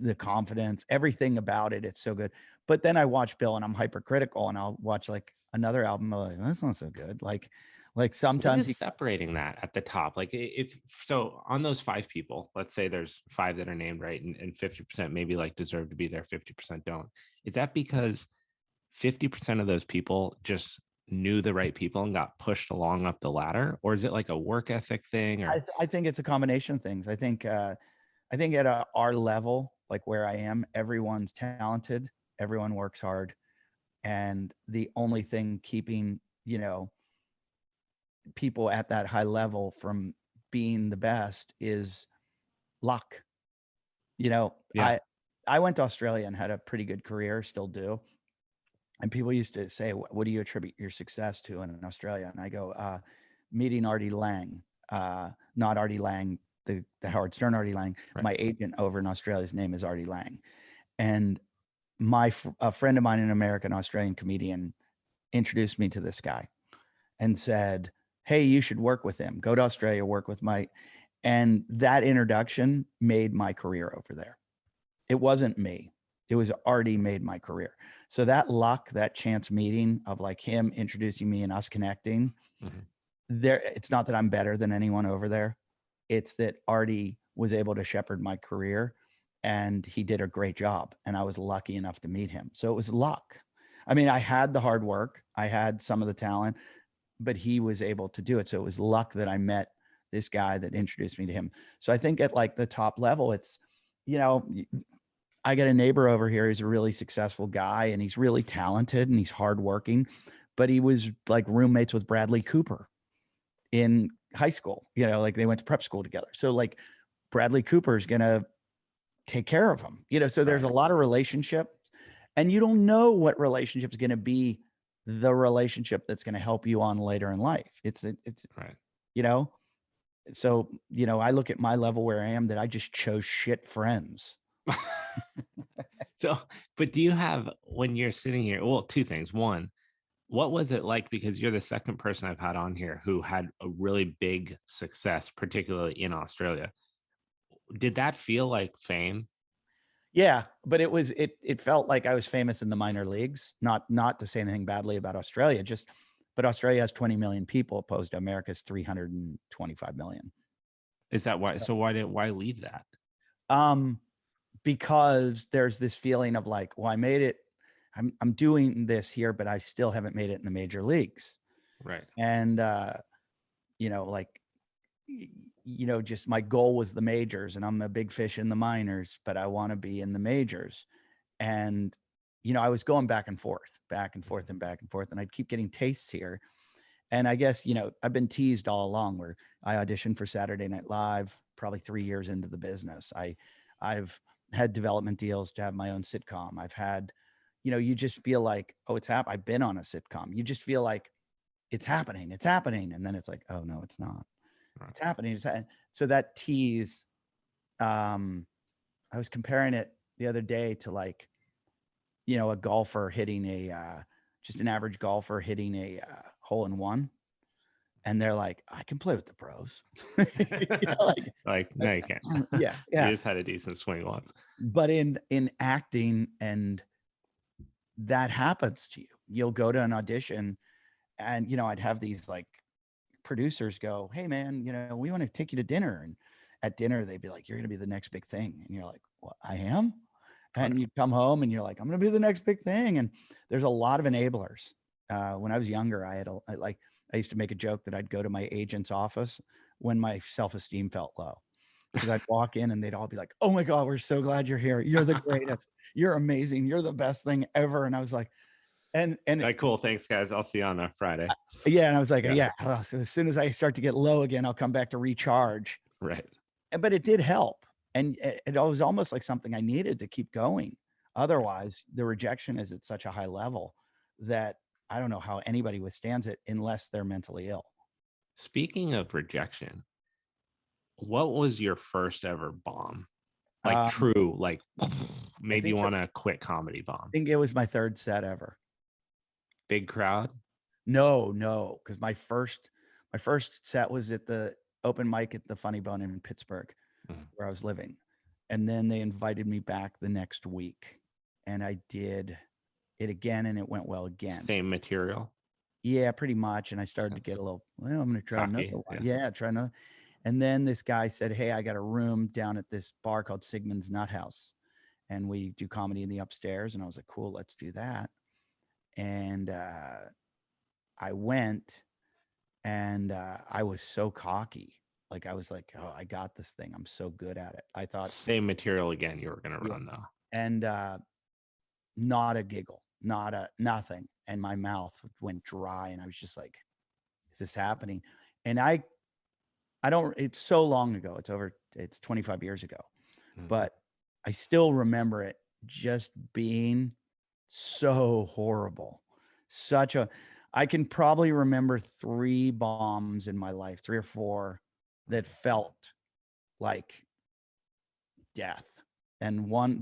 the confidence, everything about it. It's so good. But then I watch Bill and I'm hypercritical and I'll watch like another album. I'm like, that's not so good. Like what sometimes is separating that at the top? Like if so on those 5 people, let's say there's 5 that are named right and 50% maybe like deserve to be there, 50% don't. Is that because 50% of those people just knew the right people and got pushed along up the ladder? Or is it like a work ethic thing? Or I think it's a combination of things. I think at our level, like where I am, everyone's talented, everyone works hard. And the only thing keeping, people at that high level from being the best is luck. yeah, I went to Australia and had a pretty good career, still do. And people used to say, what do you attribute your success to in Australia? And I go, meeting Artie Lang, not Artie Lang, the Howard Stern Artie Lang. right. My agent over in Australia's name is Artie Lang. And a friend of mine, an American Australian comedian, introduced me to this guy and said, hey, you should work with him. Go to Australia, work with Mike. And that introduction made my career over there. It wasn't me. It was already made my career. So that luck, that chance meeting of like him introducing me and us connecting, there, it's not that I'm better than anyone over there. It's that Artie was able to shepherd my career and he did a great job. And I was lucky enough to meet him. So it was luck. I mean, I had the hard work, I had some of the talent, but he was able to do it. So it was luck that I met this guy that introduced me to him. So I think at like the top level, it's, I got a neighbor over here. He's a really successful guy and he's really talented and he's hardworking, but he was like roommates with Bradley Cooper in high school, like they went to prep school together. So like Bradley Cooper is going to take care of him, so there's a lot of relationship and you don't know what relationship is going to be the relationship that's going to help you on later in life. It's Right. So, I look at my level where I am that I just chose shit friends. So, but do you have, when you're sitting here, well, 2 things. One, what was it like? Because you're the second person I've had on here who had a really big success, particularly in Australia. Did that feel like fame? Yeah, but it felt like I was famous in the minor leagues. Not to say anything badly about Australia, but Australia has 20 million people opposed to America's 325 million. Is that why? So why leave that? Because there's this feeling of like, well, I made it. I'm doing this here, but I still haven't made it in the major leagues. Right. And just my goal was the majors, and I'm a big fish in the minors, but I want to be in the majors. And I was going back and forth, and I'd keep getting tastes here. And I guess I've been teased all along where I auditioned for Saturday Night Live probably 3 years into the business. I've had development deals to have my own sitcom. I've had, you just feel like, oh, it's happened. I've been on a sitcom. You just feel like it's happening. And then it's like, oh no, it's not. Right. It's happening. So that tease, I was comparing it the other day to like, a golfer hitting just an average golfer hitting a hole in one. And they're like, I can play with the pros. Like, no, you can't. Yeah. You just had a decent swing once. But in acting, and that happens to you. You'll go to an audition and, I'd have these like producers go, hey man, we want to take you to dinner. And at dinner, they'd be like, you're going to be the next big thing. And you're like, well, I am? and you come home and you're like, I'm going to be the next big thing. And there's a lot of enablers. When I was younger, I used to make a joke that I'd go to my agent's office when my self-esteem felt low, because I'd walk in and they'd all be like, oh my God, we're so glad you're here. You're the greatest. You're amazing. You're the best thing ever. And I was like, and like, cool. Thanks guys. I'll see you on a Friday. Yeah. And I was like, yeah. So as soon as I start to get low again, I'll come back to recharge. Right. But it did help. And it was almost like something I needed to keep going. Otherwise, the rejection is at such a high level that I don't know how anybody withstands it unless they're mentally ill. Speaking of rejection, what was your first ever bomb? Like true, like made you want to quit comedy bomb? I think it was my third set ever. Big crowd? No, because my first set was at the open mic at the Funny Bone in Pittsburgh, where I was living. And then they invited me back the next week. And I did it again, and it went well again. Same material? Yeah, pretty much. And I started to get a little, well, I'm going to try another one. Yeah, try another. And then this guy said, hey, I got a room down at this bar called Sigmund's Nut House, and we do comedy in the upstairs. And I was like, cool, let's do that. And I went, and I was so cocky. Like, I was like, oh, I got this thing. I'm so good at it. I thought same material again. You were going to run though. And not a giggle, nothing. And my mouth went dry, and I was just like, is this happening? And I don't, it's so long ago. It's 25 years ago, but I still remember it just being so horrible. I can probably remember 3 bombs in my life, 3 or 4 that felt like death. And one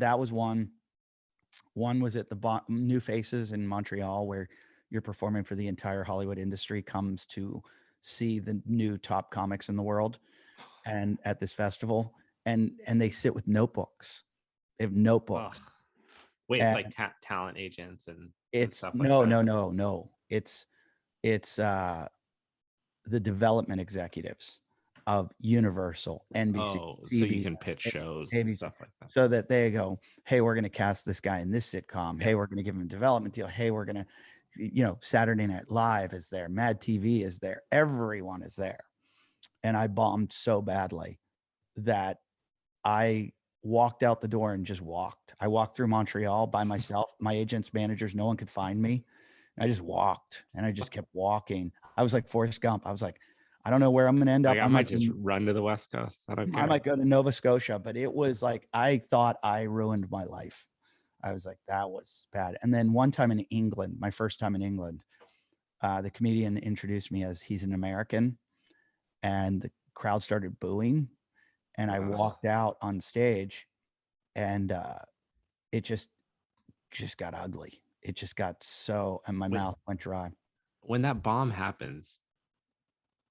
was at the New Faces in Montreal, where you're performing for the entire Hollywood industry comes to see the new top comics in the world, and at this festival, and they sit with notebooks. They have notebooks. Oh. Wait, it's like talent agents and stuff like that? No. It's the development executives of Universal, NBC. Oh, so you can pitch shows and stuff like that. So that they go, hey, we're going to cast this guy in this sitcom. Hey, we're going to give him a development deal. Hey, we're going to, Saturday Night Live is there. Mad TV is there. Everyone is there. And I bombed so badly that I walked out the door and just walked. I walked through Montreal by myself. My agents, managers, no one could find me. I just walked, and I just kept walking. I was like Forrest Gump. I was like, I don't know where I'm going to end up. I might just run to the West Coast. I don't care. I might go to Nova Scotia, but it was like, I thought I ruined my life. I was like, that was bad. And then one time in England, my first time in England, the comedian introduced me as he's an American, and the crowd started booing. And I walked out on stage, and it just got ugly. It just got and my mouth went dry. When that bomb happens,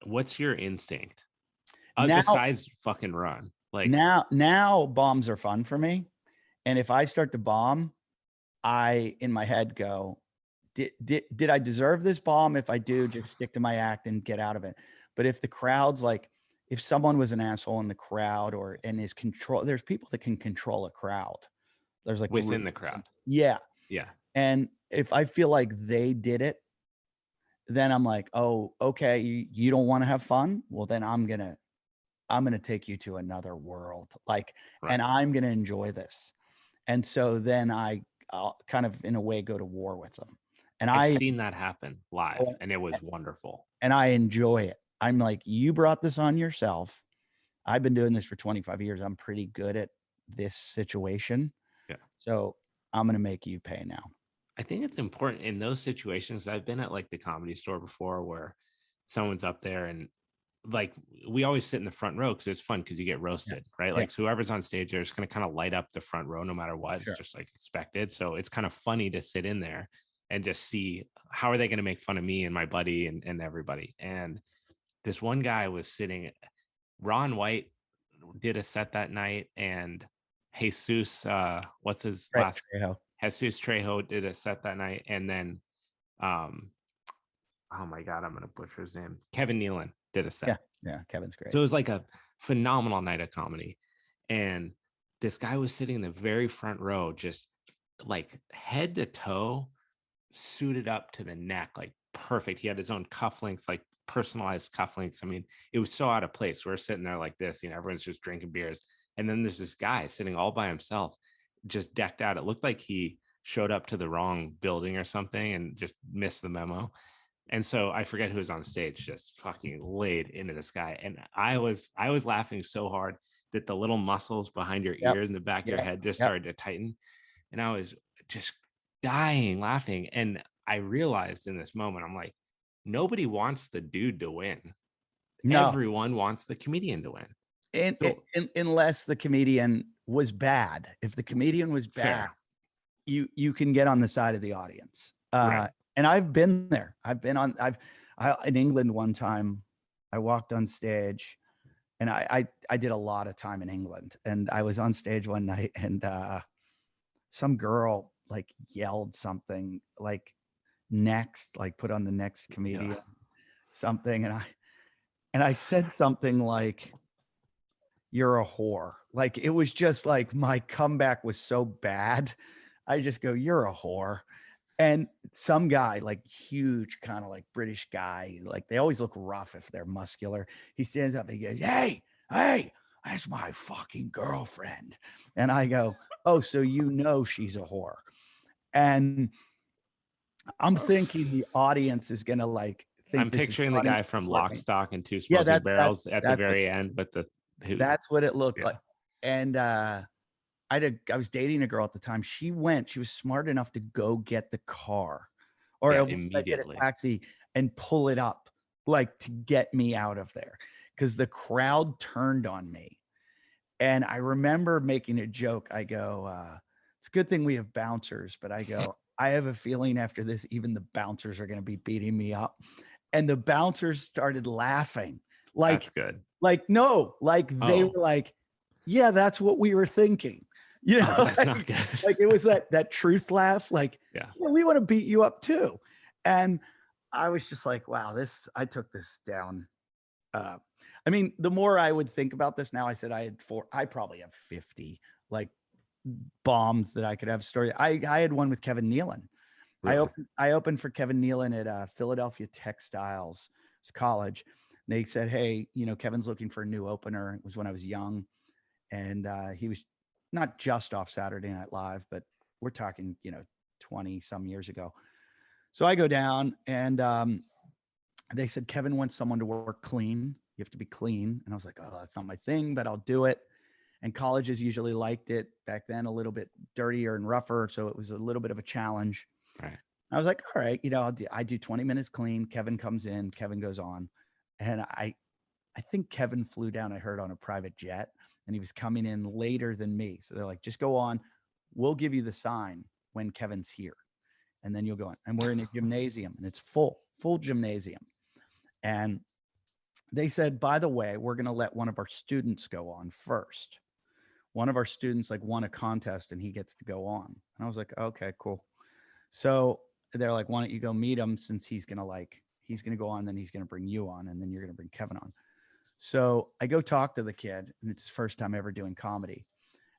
what's your instinct? Besides fucking run? Like now bombs are fun for me. And if I start to bomb, I, in my head, go, did I deserve this bomb? If I do, just stick to my act and get out of it. But if the crowd's like, if someone was an asshole in the crowd there's people that can control a crowd. There's like within the crowd. Yeah. Yeah. And if I feel like they did it, then I'm like, oh, okay, you don't want to have fun? Well, then I'm going to take you to another world. Like, and I'm going to enjoy this. And so then I'll kind of, in a way, go to war with them. And I've seen that happen live, and it was wonderful. And I enjoy it. I'm like, you brought this on yourself. I've been doing this for 25 years. I'm pretty good at this situation. Yeah. So I'm going to make you pay now. I think it's important in those situations. I've been at like the Comedy Store before, where someone's up there, and like we always sit in the front row because it's fun because you get roasted, right? Like, so whoever's on stage, they're just going to kind of light up the front row no matter what. It's just like expected. So it's kind of funny to sit in there and just see how are they going to make fun of me and my buddy and everybody. And this one guy was sitting, Ron White did a set that night, and Jesus, what's his last? Jesus Trejo did a set that night. And then, oh my God, I'm going to butcher his name. Kevin Nealon did a set. Yeah, Kevin's great. So it was like a phenomenal night of comedy. And this guy was sitting in the very front row, just like head to toe, suited up to the neck, like perfect. He had his own cufflinks, like personalized cufflinks. I mean, it was so out of place. We're sitting there like this, everyone's just drinking beers. And then there's this guy sitting all by himself, just decked out. It looked like he showed up to the wrong building or something and just missed the memo. And so I forget who was on stage, just fucking laid into this guy. And I was laughing so hard that the little muscles behind your ears and the back of your head just started to tighten. And I was just dying laughing. And I realized in this moment, I'm like, nobody wants the dude to win. No. Everyone wants the comedian to win. And unless the comedian was bad. If the comedian was bad, you can get on the side of the audience. Right. And I've been there. I've been on, in England one time, I walked on stage, and I did a lot of time in England, and I was on stage one night, and some girl like yelled something like next, like put on the next comedian, something. And I said something like, "You're a whore." Like, it was just like, my comeback was so bad. I just go, "You're a whore." And some guy, like huge, kind of like British guy, like they always look rough if they're muscular. He stands up and he goes, hey, that's my fucking girlfriend. And I go, oh, so she's a whore. And I'm thinking the audience is going to like think I'm picturing the guy from Lock, Stock, and Two Smoking Barrels at the very end, but that's what it looked like. And I was dating a girl at the time. She was smart enough to go get the car or immediately get a taxi and pull it up, like to get me out of there, because the crowd turned on me. And I remember making a joke. I go, it's a good thing we have bouncers, but I go, I have a feeling after this, even the bouncers are going to be beating me up. And the bouncers started laughing. Like, that's good. Like, no, like they were like, yeah, that's what we were thinking. That's like, not good. Like, it was that truth laugh. Like, yeah, we want to beat you up too. And I was just like, wow, I took this down. I mean, the more I would think about this now, I said I probably have 50 like bombs that I could have story. I had one with Kevin Nealon. Really? I opened for Kevin Nealon at Philadelphia Textiles College. They said, hey, Kevin's looking for a new opener. It was when I was young. And he was not just off Saturday Night Live, but we're talking, 20 some years ago. So I go down, and they said, Kevin wants someone to work clean. You have to be clean. And I was like, oh, that's not my thing, but I'll do it. And colleges usually liked it back then, a little bit dirtier and rougher. So it was a little bit of a challenge. Right. I was like, all right, I do 20 minutes clean. Kevin comes in, Kevin goes on. And I think Kevin flew down, I heard, on a private jet, and he was coming in later than me. So they're like, just go on. We'll give you the sign when Kevin's here. And then you'll go on. And we're in a gymnasium, and it's full gymnasium. And they said, by the way, we're going to let one of our students go on first. One of our students like won a contest, and he gets to go on. And I was like, okay, cool. So they're like, why don't you go meet him, since he's going to go on, then he's going to bring you on, and then you're going to bring Kevin on. So I go talk to the kid, and it's his first time ever doing comedy.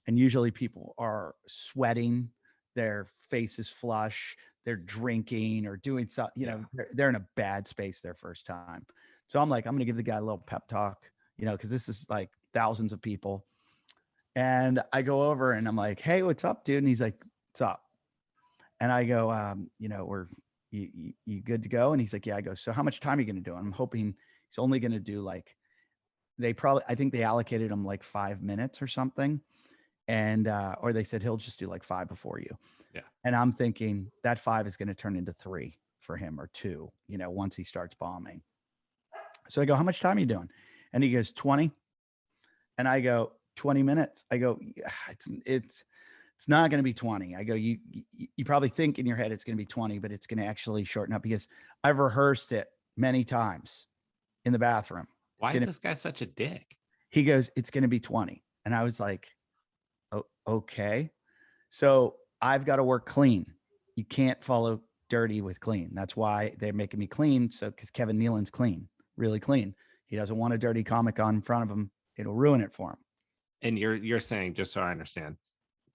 And usually people are sweating, their face is flush, they're drinking or doing something, they're in a bad space their first time. So I'm like, I'm going to give the guy a little pep talk, because this is like thousands of people. And I go over and I'm like, hey, what's up, dude? And he's like, what's up? And I go, you good to go? And he's like, yeah. I go, so how much time are you going to do? I'm hoping he's only going to do like, I think they allocated him like 5 minutes or something. And, or they said, he'll just do like 5 before you. Yeah. And I'm thinking that 5 is going to turn into 3 for him, or 2, once he starts bombing. So I go, how much time are you doing? And he goes, 20. And I go, 20 minutes. I go, it's not going to be 20. I go, you probably think in your head it's going to be 20, but it's going to actually shorten up, because I've rehearsed it many times in the bathroom. Why is this guy such a dick? He goes, it's going to be 20. And I was like, oh, okay. So I've got to work clean. You can't follow dirty with clean. That's why they're making me clean. So, because Kevin Nealon's clean, really clean. He doesn't want a dirty comic on in front of him. It'll ruin it for him. And you're saying, just so I understand,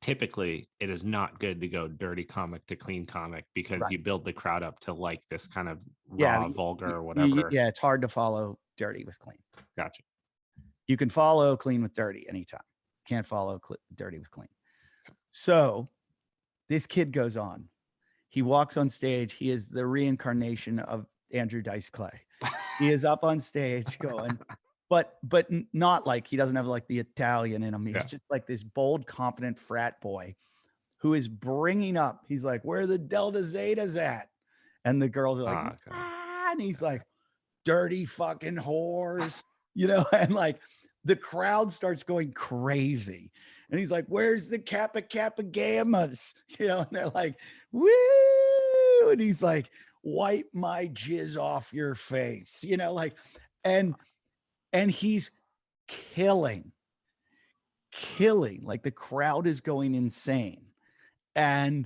typically it is not good to go dirty comic to clean comic because Right. you build the crowd up to like this kind of Yeah. raw, vulgar, or whatever. Yeah. It's hard to follow dirty with clean. Gotcha. You can follow clean with dirty anytime. Can't follow dirty with clean. So this kid goes on. He walks on stage. He is the reincarnation of Andrew Dice Clay. He is up on stage going, but not like, he doesn't have like the Italian in him. He's just like this bold, confident frat boy who is bringing up. He's like, where are the Delta Zetas at? And the girls are like, and he's like, dirty fucking whores, and like the crowd starts going crazy. And he's like, where's the Kappa Kappa Gammas? And they're like, woo. And he's like, wipe my jizz off your face, like, and he's killing, like the crowd is going insane. And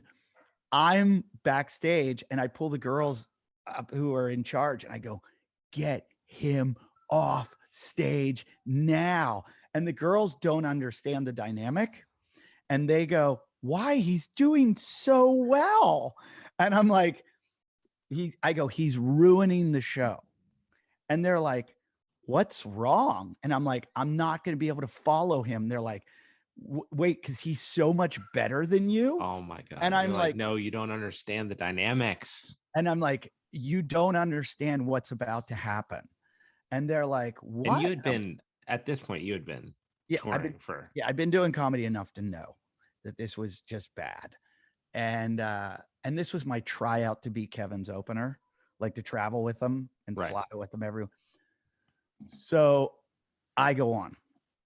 I'm backstage and I pull the girls up who are in charge and I go, get him off stage now. And the girls don't understand the dynamic. And they go, why? He's doing so well. And I'm like, he's ruining the show. And they're like, what's wrong? And I'm like, I'm not going to be able to follow him. They're like, wait, because he's so much better than you. Oh my God. And I'm like, no, you don't understand the dynamics. And I'm like, you don't understand what's about to happen. And they're like, what? And you had been, at this point, you had been touring for. Yeah, I've been doing comedy enough to know that this was just bad. And this was my tryout to be Kevin's opener, like to travel with them and fly with them everywhere. So I go on.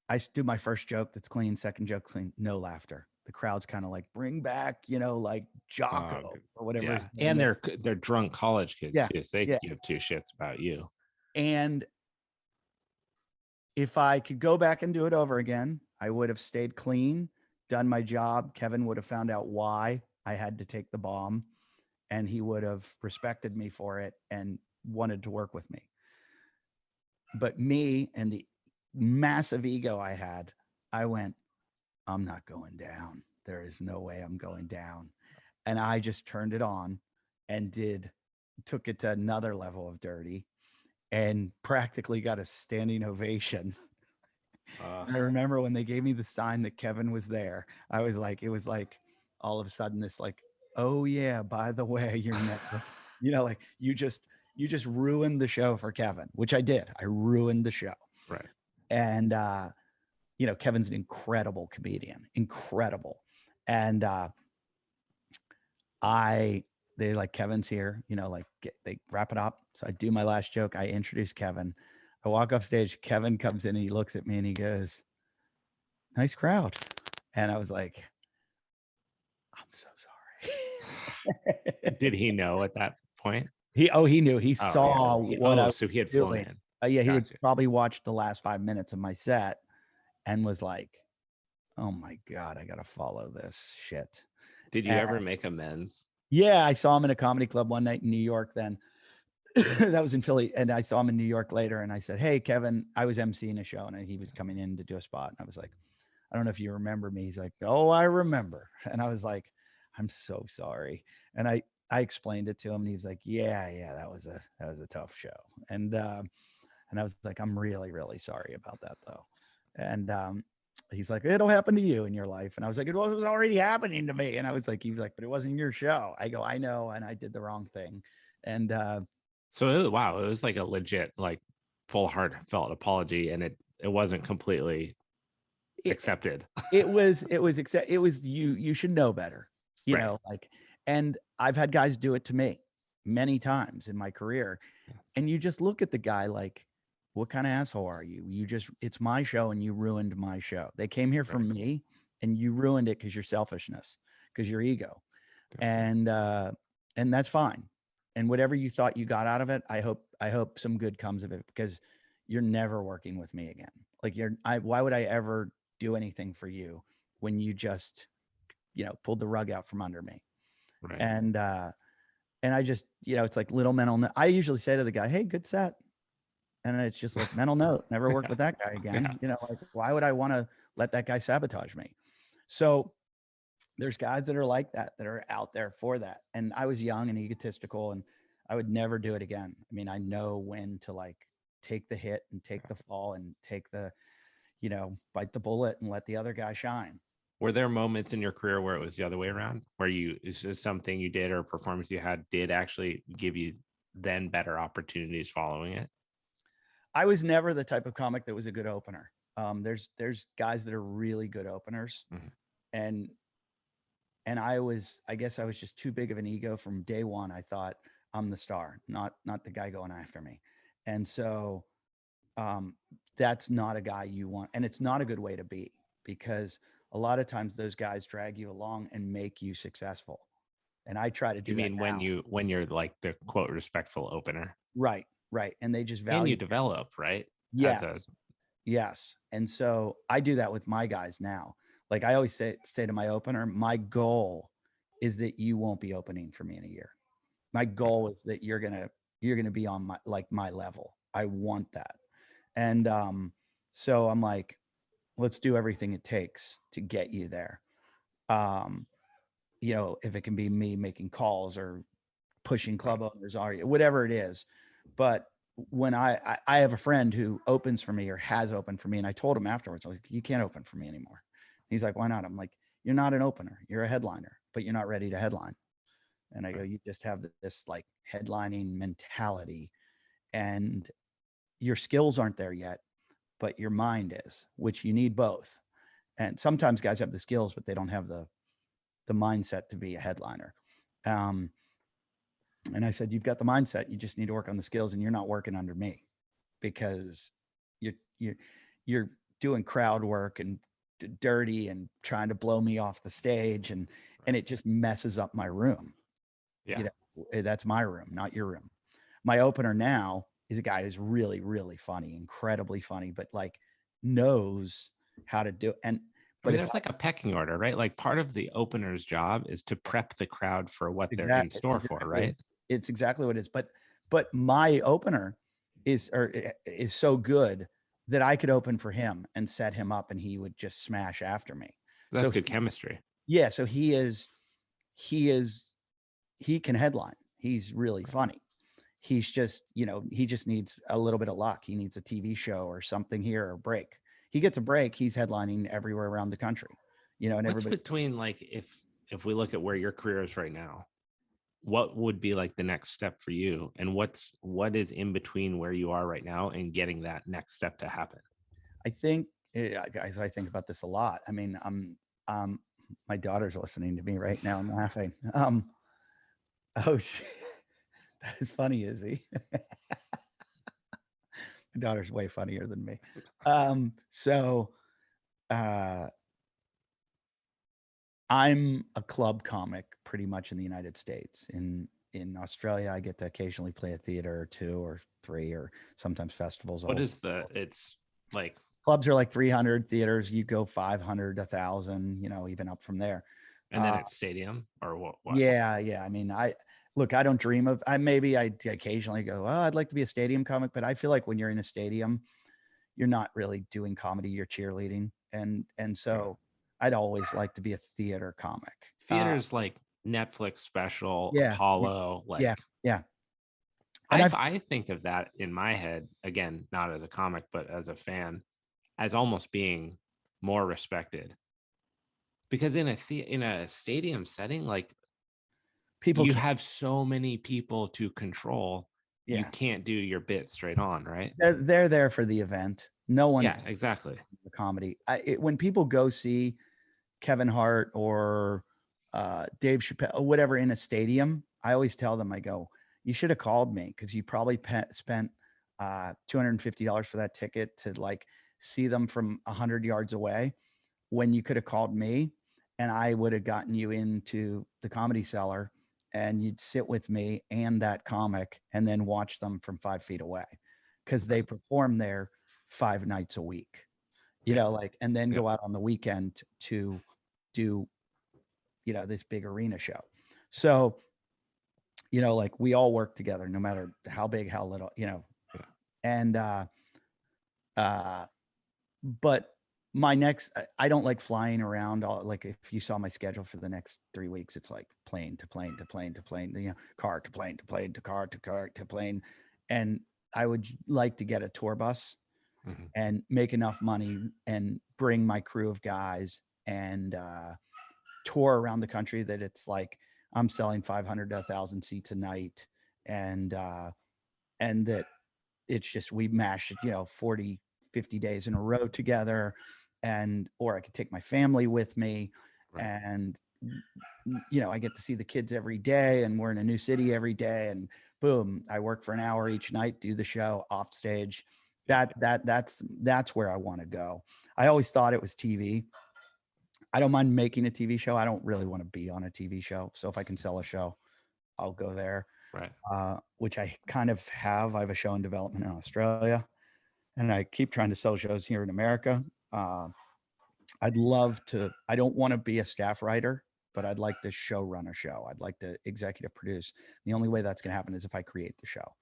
I do my first joke that's clean, second joke clean, no laughter. The crowd's kind of like, bring back, like Jocko or whatever. Yeah. And they're drunk college kids too. So they give two shits about you. And if I could go back and do it over again, I would have stayed clean, done my job. Kevin would have found out why I had to take the bomb, and he would have respected me for it and wanted to work with me. But me and the massive ego I had, I went, I'm not going down. There is no way I'm going down. And I just turned it on and took it to another level of dirty and practically got a standing ovation. I remember when they gave me the sign that Kevin was there, I was like, it was like all of a sudden this like, oh yeah, by the way, you're never, like you just ruined the show for Kevin, which I did. I ruined the show. Right. And, Kevin's an incredible comedian, incredible. And they like, Kevin's here, they wrap it up. So I do my last joke. I introduce Kevin. I walk off stage. Kevin comes in and he looks at me and he goes, nice crowd. And I was like, I'm so sorry. Did he know at that point? He knew. He saw what I was so he had flown in. Yeah, he had probably watched the last 5 minutes of my set and was like, oh my God, I got to follow this shit. Did you ever make amends? Yeah, I saw him in a comedy club one night in New York then. That was in Philly. And I saw him in New York later. And I said, hey, Kevin, I was emceeing a show and he was coming in to do a spot. And I was like, I don't know if you remember me. He's like, oh, I remember. And I was like, I'm so sorry. And I explained it to him and he was like, yeah, that was a tough show. And I was like, I'm really, really sorry about that though. And he's like, it'll happen to you in your life. And I was like, it was already happening to me. And he was like, but it wasn't your show. I go, I know. And I did the wrong thing. And so, wow, it was like a legit, like full heartfelt apology. And it wasn't completely accepted. It was you should know better, you know, like, and I've had guys do it to me many times in my career. And you just look at the guy like, what kind of asshole are you? It's my show and you ruined my show. They came here for me and you ruined it because your selfishness, because your ego. And that's fine. And whatever you thought you got out of it, I hope some good comes of it, because you're never working with me again. Like why would I ever do anything for you when you just, pulled the rug out from under me? Right. And I just, it's like little mental. I usually say to the guy, hey, good set. And it's just like mental note, never work with that guy again. Like, why would I want to let that guy sabotage me. So there's guys that are like that are out there for that. And I was young and egotistical, and I would never do it again. I mean, I know when to like take the hit and take the fall and take the, bite the bullet and let the other guy shine. Were there moments in your career where it was the other way around, where is something you did or a performance you had did actually give you then better opportunities following it? I was never the type of comic that was a good opener. There's guys that are really good openers, and I guess I was just too big of an ego from day one. I thought I'm the star, not the guy going after me, and so that's not a guy you want, and it's not a good way to be, because a lot of times those guys drag you along and make you successful. And I try to do You that mean now. when you're like the quote respectful opener, Right. And they just value. and you develop, right? Yeah. Yes. And so I do that with my guys now. Like I always say to my opener, my goal is that you won't be opening for me in a year. My goal is that you're gonna be on my level. I want that. And so I'm like, let's do everything it takes to get you there. If it can be me making calls or pushing club owners, whatever it is. But when I have a friend who opens for me or has opened for me, and I told him afterwards, I was like, you can't open for me anymore. He's like, why not? I'm like, you're not an opener. You're a headliner, but you're not ready to headline. And I go, you just have this like headlining mentality, and your skills aren't there yet, but your mind is, which you need both. And sometimes guys have the skills, but they don't have the mindset to be a headliner. And I said, you've got the mindset. You just need to work on the skills, and you're not working under me, because you're doing crowd work and dirty and trying to blow me off the stage, and it just messes up my room. Yeah. That's my room, not your room. My opener now is a guy who's really, really funny, incredibly funny, but like knows how to do it. And but there's like a pecking order, right? Like part of the opener's job is to prep the crowd for what they're in store for, right? It's exactly what it is. But my opener is so good that I could open for him and set him up, and he would just smash after me. That's good chemistry. Yeah. So he can headline. He's really funny. He's just, he just needs a little bit of luck. He needs a TV show or something here, or a break. He gets a break. He's headlining everywhere around the country, and what's between, like, if we look at where your career is right now, what would be like the next step for you, and what is in between where you are right now and getting that next step to happen? I think, guys, I think about this a lot. I mean, my daughter's listening to me right now and laughing. That is funny, Izzy. My daughter's way funnier than me. I'm a club comic pretty much in the United States. In Australia, I get to occasionally play a theater or 2 or 3, or sometimes festivals. What is it's like clubs are like 300, theaters you go 500, 1,000, even up from there. And then it's stadium or what? Yeah. I mean, I don't dream of, I occasionally go, oh, I'd like to be a stadium comic, but I feel like when you're in a stadium, you're not really doing comedy, you're cheerleading. And so I'd always like to be a theater comic. Theater's like Netflix special, yeah, Apollo, yeah. And I think of that in my head, again, not as a comic, but as a fan, as almost being more respected. Because in a stadium setting, like, you have so many people to control. You can't do your bit straight on, right? They're there for the event. No one. Yeah, exactly. The comedy. When people go see Kevin Hart or Dave Chappelle or whatever in a stadium, I always tell them, I go, you should have called me, because you probably spent $250 for that ticket to like see them from 100 yards away, when you could have called me, and I would have gotten you into the Comedy Cellar, and you'd sit with me and that comic and then watch them from 5 feet away, because they perform there 5 nights a week, and then go out on the weekend to do, this big arena show. So, like, we all work together, no matter how big, how little, and, but my next, I don't like flying around. Like if you saw my schedule for the next 3 weeks, it's like plane to plane to plane to plane, car to plane to plane to car to car to plane. And I would like to get a tour bus and make enough money and bring my crew of guys and tour around the country that it's like I'm selling 500 to 1,000 seats a night, and that it's just we mash 40, 50 days in a row together, and or I could take my family with me, and I get to see the kids every day, and we're in a new city every day, and boom, I work for an hour each night, do the show off stage. That's where I want to go. I always thought it was TV. I don't mind making a TV show. I don't really want to be on a TV show. So if I can sell a show, I'll go there. Right. Which I kind of have. I have a show in development in Australia, and I keep trying to sell shows here in America. I'd love to. I don't want to be a staff writer, but I'd like to show run a show. I'd like to executive produce. The only way that's going to happen is if I create the show.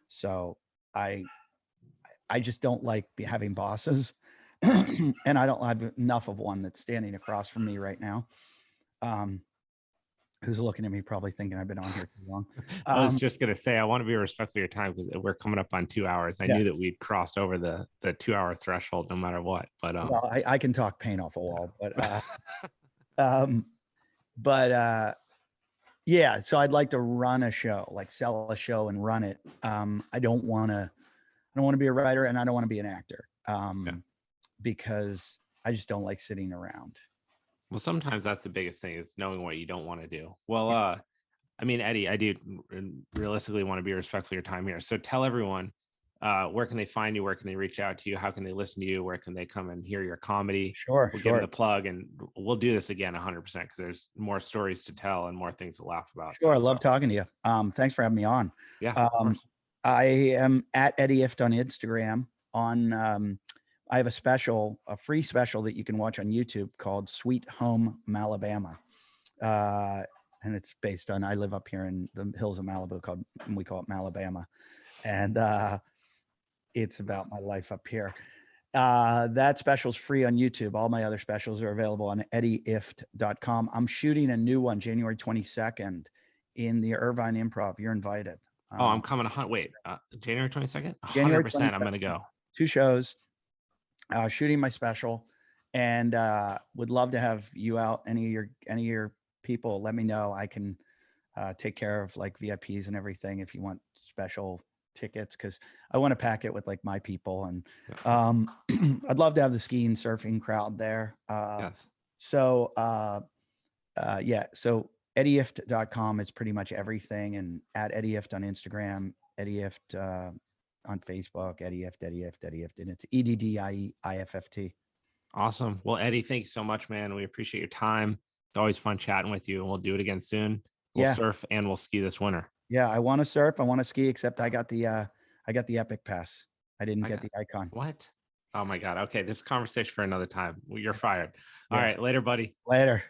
So I just don't like having bosses. And I don't have enough of one that's standing across from me right now, who's looking at me probably thinking I've been on here too long. I was just going to say, I want to be respectful of your time because we're coming up on 2 hours. I knew that we'd cross over the 2 hour threshold no matter what, but well, I can talk paint off a wall, but yeah, so I'd like to run a show, like sell a show and run it. I don't want to be a writer, and I don't want to be an actor. Because I just don't like sitting around. Well, sometimes that's the biggest thing is knowing what you don't want to do. Well, I mean, Eddie, I do realistically want to be respectful of your time here. So tell everyone, where can they find you? Where can they reach out to you? How can they listen to you? Where can they come and hear your comedy? Sure. We'll give them the plug, and we'll do this again 100% because there's more stories to tell and more things to laugh about. Sure. I love talking to you. Thanks for having me on. Yeah. Of course. I am at Eddie Ifft on Instagram. I have a free special that you can watch on YouTube called Sweet Home Malabama. And it's based on, I live up here in the hills of Malibu and we call it Malabama. And it's about my life up here. That special's free on YouTube. All my other specials are available on eddieift.com. I'm shooting a new one January 22nd in the Irvine Improv. You're invited. I'm coming to hunt. Wait, January 22nd? 100%. January 22nd, I'm going to go. 2 shows. Shooting my special, and would love to have you out. Any of your people, let me know. I can take care of like VIPs and everything if you want special tickets, because I want to pack it with like my people, and I'd love to have the skiing surfing crowd there. Yes. So so eddieift.com is pretty much everything, and at Eddie Ifft on Instagram, Eddie Ifft on Facebook, Eddie Ifft, and it's EDDIEIFFT. Awesome. Well, Eddie, thanks so much, man. We appreciate your time. It's always fun chatting with you, and we'll do it again soon. We'll surf and we'll ski this winter. Yeah, I want to surf. I want to ski, except I got the Epic Pass. I didn't get the Icon. What? Oh my God. Okay, this conversation for another time. You're fired. All right, later, buddy. Later.